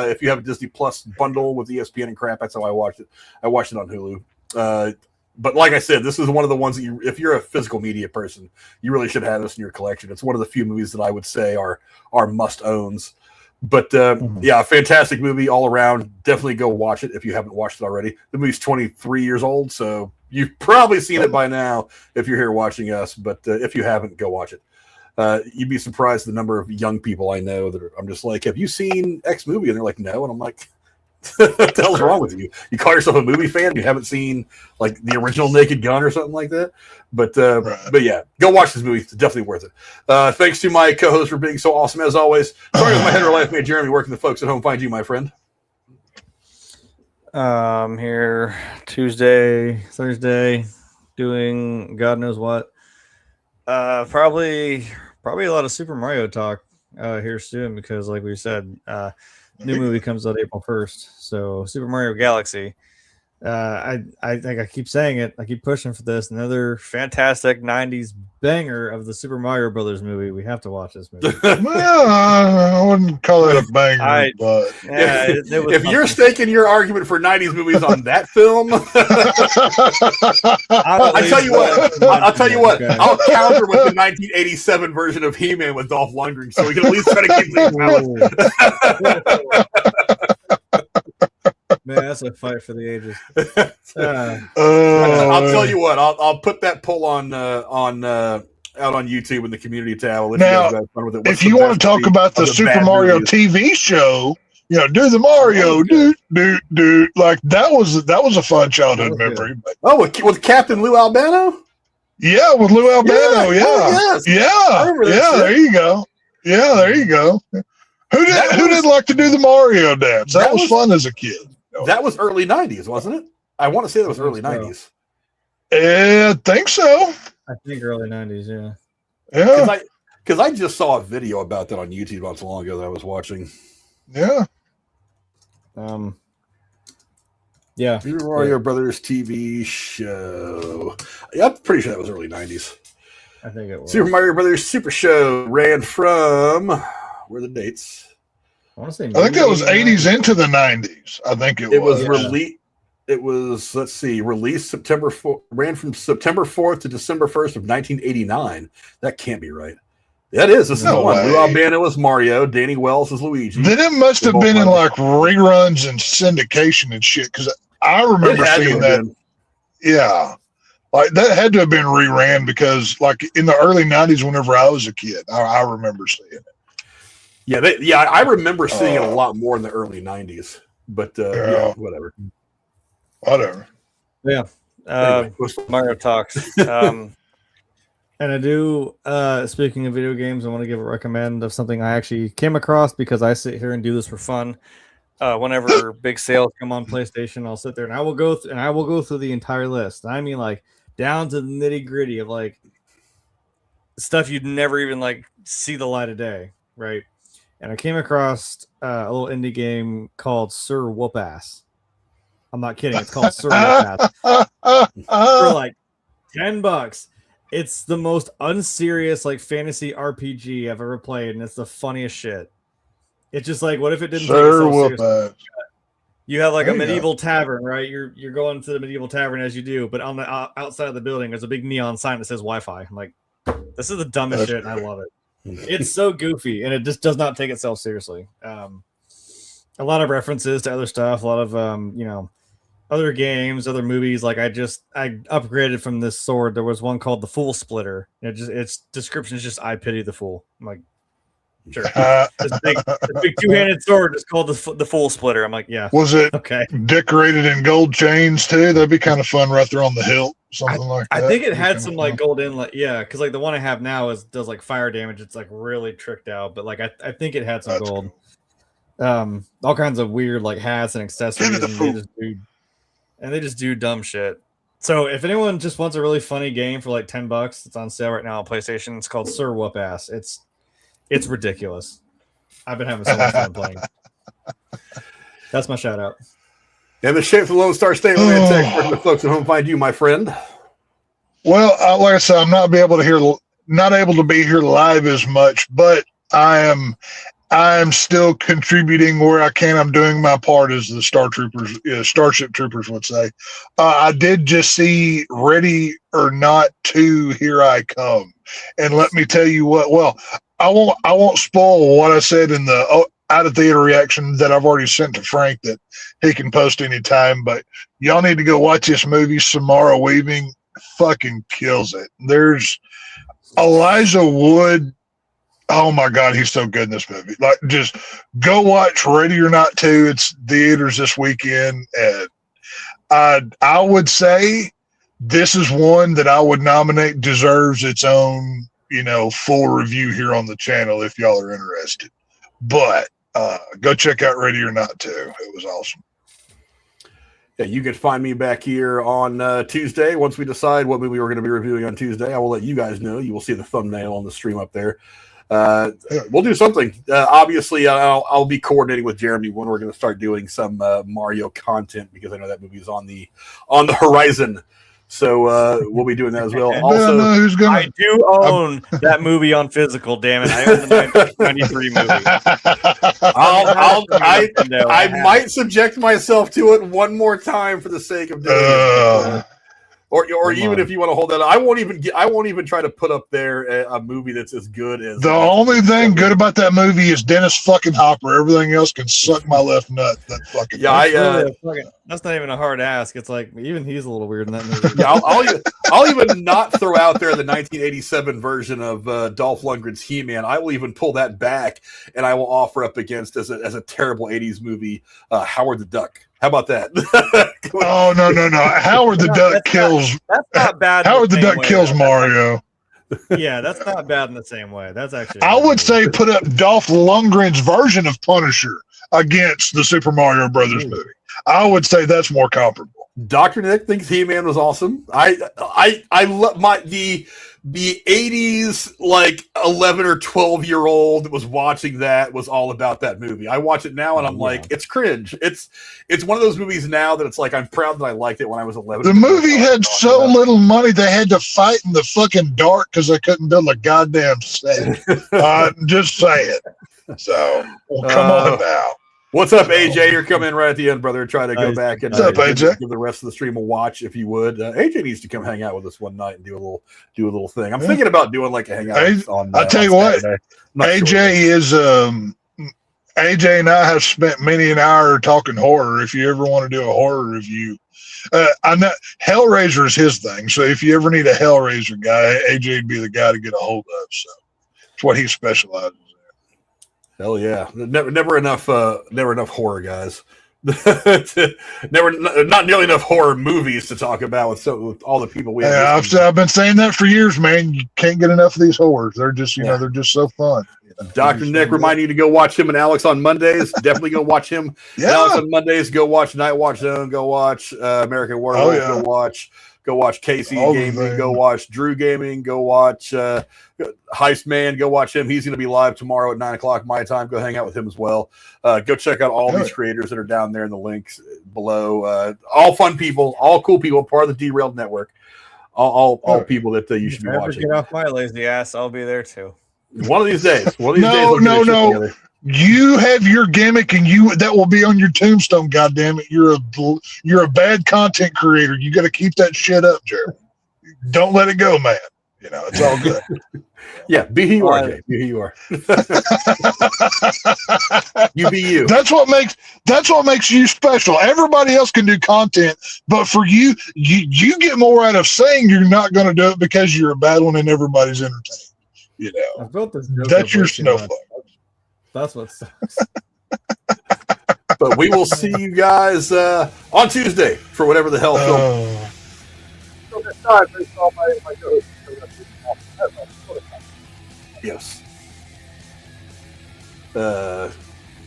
If you have a Disney Plus bundle with ESPN and crap, that's how I watched it. I watched it on Hulu. But like I said, this is one of the ones that if you're a physical media person, you really should have this in your collection. It's one of the few movies that I would say are must-owns. But fantastic movie all around. Definitely go watch it if you haven't watched it already. The movie's 23 years old, so you've probably seen it by now if you're here watching us. But if you haven't, go watch it. You'd be surprised the number of young people I know that I'm just like, have you seen X movie? And they're like, no. And I'm like, what the hell's wrong with you? You call yourself a movie fan? You haven't seen like the original Naked Gun or something like that? But yeah, go watch this movie. It's definitely worth it. Thanks to my co-host for being so awesome as always. Sorry, with my head of life mate Jeremy. Where can the folks at home find you, my friend? Here Tuesday, Thursday, doing God knows what. Probably a lot of Super Mario talk here soon because, like we said, new movie comes out April 1st. So Super Mario Galaxy. I think I keep saying it. I keep pushing for this. Another fantastic 90s banger of the Super Mario Brothers movie. We have to watch this movie. Well, I wouldn't call it a banger, but if you're staking your argument for 90s movies on that film, I'll tell you what. I'll counter with the 1987 version of He-Man with Dolph Lundgren, so we can at least try to keep things balanced. Man, that's a fight for the ages. I'll tell you what. I'll put that poll on out on YouTube in the community tab. Now, if you want to talk about the Super Mario TV show, do the Mario, dude. Like that was a fun childhood memory. Oh, with Captain Lou Albano? Yeah, with Lou Albano. There you go. Yeah, there you go. Who didn't like to do the Mario dance? That was fun as a kid. That was early 90s, wasn't it? I want to say that was early 90s. I think so. I think early 90s, yeah. Yeah. Because I just saw a video about that on YouTube not so long ago that I was watching. Yeah. Yeah. Super Mario Brothers TV show. Yeah, I'm pretty sure that was early 90s. I think it was. Super Mario Brothers Super Show ran from, where are the dates? I think that was 80s into the 90s. I think it was. Released. It was, let's see, released September 4th, ran from September 4th to December 1st of 1989. That can't be right. That is. This is the one. Lou Albano was Mario. Danny Wells is Luigi. Then it must have been in like reruns and syndication and shit because I remember seeing that. Yeah. Like that had to have been reran because like in the early 90s whenever I was a kid, I remember seeing it. Yeah, I remember seeing it a lot more in the early 90s. But whatever. Yeah. Anyway, Mario talks. And I do, speaking of video games, I want to give a recommend of something I actually came across because I sit here and do this for fun. Whenever big sales come on PlayStation, I'll sit there and I will go through the entire list. I mean, like down to the nitty gritty of like stuff you'd never even like see the light of day, right? And I came across a little indie game called Sir Whoop Ass. I'm not kidding. It's called Sir Whoop Ass for like $10. It's the most unserious like fantasy RPG I've ever played, and it's the funniest shit. It's just like, what if it didn't take itself seriously? You have like a medieval tavern, right? You're going to the medieval tavern as you do, but on the outside of the building, there's a big neon sign that says Wi-Fi. I'm like, this is the dumbest shit, and I love it. It's so goofy, and it just does not take itself seriously. A lot of references to other stuff, a lot of other games, other movies. Like I upgraded from this sword. There was one called the Fool Splitter. Its description is just I pity the fool. I'm like, sure. This big two-handed sword is called the Fool Splitter. I'm like, yeah. Was it okay? Decorated in gold chains too? That'd be kind of fun right there on the hilt, something like that. I think it had some like gold inlet. Yeah, because like the one I have now does like fire damage. It's like really tricked out, but like I think it had some gold. Cool. All kinds of weird like hats and accessories. And they just do dumb shit. So if anyone just wants a really funny game for like $10, it's on sale right now on PlayStation. It's called Sir Whoop Ass. It's ridiculous. I've been having so much fun playing. That's my shout out. And the shape for the Lone Star State Romantic, where the folks at home find you, my friend. Well, like I said, I'm not able to be here live as much, but I am still contributing where I can. I'm doing my part, as the Starship Troopers would say. I did just see Ready or Not 2, Here I Come. And let me tell you what, well, I won't spoil what I said in the out of theater reaction that I've already sent to Frank that he can post anytime, but y'all need to go watch this movie. Samara Weaving fucking kills it. There's Elijah Wood. Oh my God, he's so good in this movie. Like, just go watch Ready or Not 2. It's theaters this weekend. And I would say this is one that I would nominate, deserves its own, full review here on the channel if y'all are interested. But go check out Ready or Not 2. It was awesome. Yeah, you can find me back here on Tuesday. Once we decide what movie we're going to be reviewing on Tuesday, I will let you guys know. You will see the thumbnail on the stream up there. We'll do something. Obviously, I'll be coordinating with Jeremy when we're going to start doing some Mario content, because I know that movie is on the horizon. So we'll be doing that as well. Also, I do own that movie on physical. Damn it! I own the 1993 movie. I might subject myself to it one more time for the sake of doing it. Or even if you want to hold that, I won't even try to put up there a movie that's as good as. The only thing good about that movie is Dennis fucking Hopper. Everything else can suck my left nut. That fucking. Yeah, that's not even a hard ask. It's like even he's a little weird in that movie. Yeah, I'll even not throw out there the 1987 version of Dolph Lundgren's He-Man. I will even pull that back, and I will offer up against as a terrible 80s movie, Howard the Duck. How about that? Oh, no. Howard the Duck kills. That's not bad. Howard the Duck kills Mario. Yeah, that's not bad in the same way. That's actually. I would say put up Dolph Lundgren's version of Punisher against the Super Mario Brothers movie. I would say that's more comparable. Dr. Nick thinks He-Man was awesome. I love the 80s, like 11 or 12-year-old that was watching that was all about that movie. I watch it now and I'm like, it's cringe. It's one of those movies now that it's like, I'm proud that I liked it when I was 11. The movie had so little money they had to fight in the fucking dark because they couldn't build a goddamn set. Just saying. So, come on now. What's up, AJ? You're coming in right at the end, brother. Try to go back and give the rest of the stream a watch if you would. AJ needs to come hang out with us one night and do a little thing. I'm thinking about doing like a hangout. I'll tell you what, AJ is AJ and I have spent many an hour talking horror. If you ever want to do a horror review, I know Hellraiser is his thing. So if you ever need a Hellraiser guy, AJ would be the guy to get a hold of. So it's what he specializes. Hell yeah! Never enough horror guys. Not nearly enough horror movies to talk about with all the people we have. Yeah, I've been saying that for years, man. You can't get enough of these horrors. They're just, they're just so fun. Dr. Nick reminding you to go watch him and Alex on Mondays. Definitely go watch him. Yeah. Alex on Mondays. Go watch Night Watch Zone. Go watch American Werewolf. Go watch Casey Gaming. Go watch Drew Gaming. Go watch Heist Man. Go watch him. He's going to be live tomorrow at 9:00 my time. Go hang out with him as well. Go check out all these creators that are down there in the links below. All fun people, all cool people, part of the Derailed Network. All people that you should be watching. Get off my lazy ass. I'll be there too. One of these days. No. You have your gimmick, and that will be on your tombstone. Goddamn it, you're a bad content creator. You got to keep that shit up, Jeremy. Don't let it go, man. It's all good. Yeah, be who you are, Jay. Be who you are. You be you. That's what makes you special. Everybody else can do content, but for you get more out of saying you're not going to do it because you're a bad one and everybody's entertained. I built this. That's your snowflake. That's what sucks. But we will see you guys on Tuesday for whatever the hell film. Yes. I'm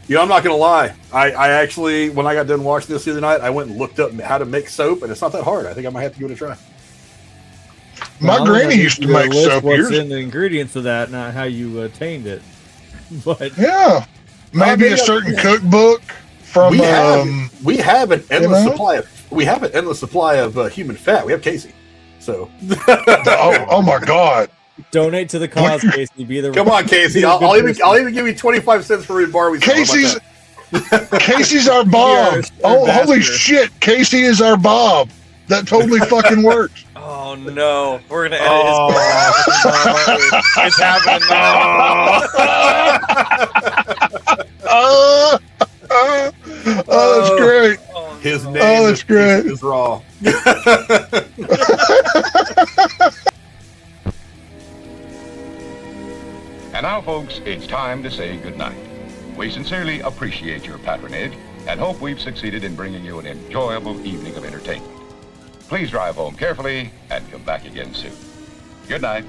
not gonna lie. I actually, when I got done watching this the other night, I went and looked up how to make soap, and it's not that hard. I think I might have to give it a try. My granny used to make soap. What's in the ingredients of that, not how you attained it. But yeah, maybe a certain cookbook from. We have an endless supply of. We have an endless supply of human fat. We have Casey. So. oh my God. Donate to the cause, Casey. Come on, Casey. I'll even give you 25 cents for every bar we sell. Casey's our Bob. Oh, holy shit! Casey is our Bob. That totally fucking works. Oh no, we're gonna edit his part. It's happening now. That's great. His name that's great. Is raw. And now, folks, it's time to say goodnight. We sincerely appreciate your patronage and hope we've succeeded in bringing you an enjoyable evening of entertainment. Please drive home carefully and come back again soon. Good night.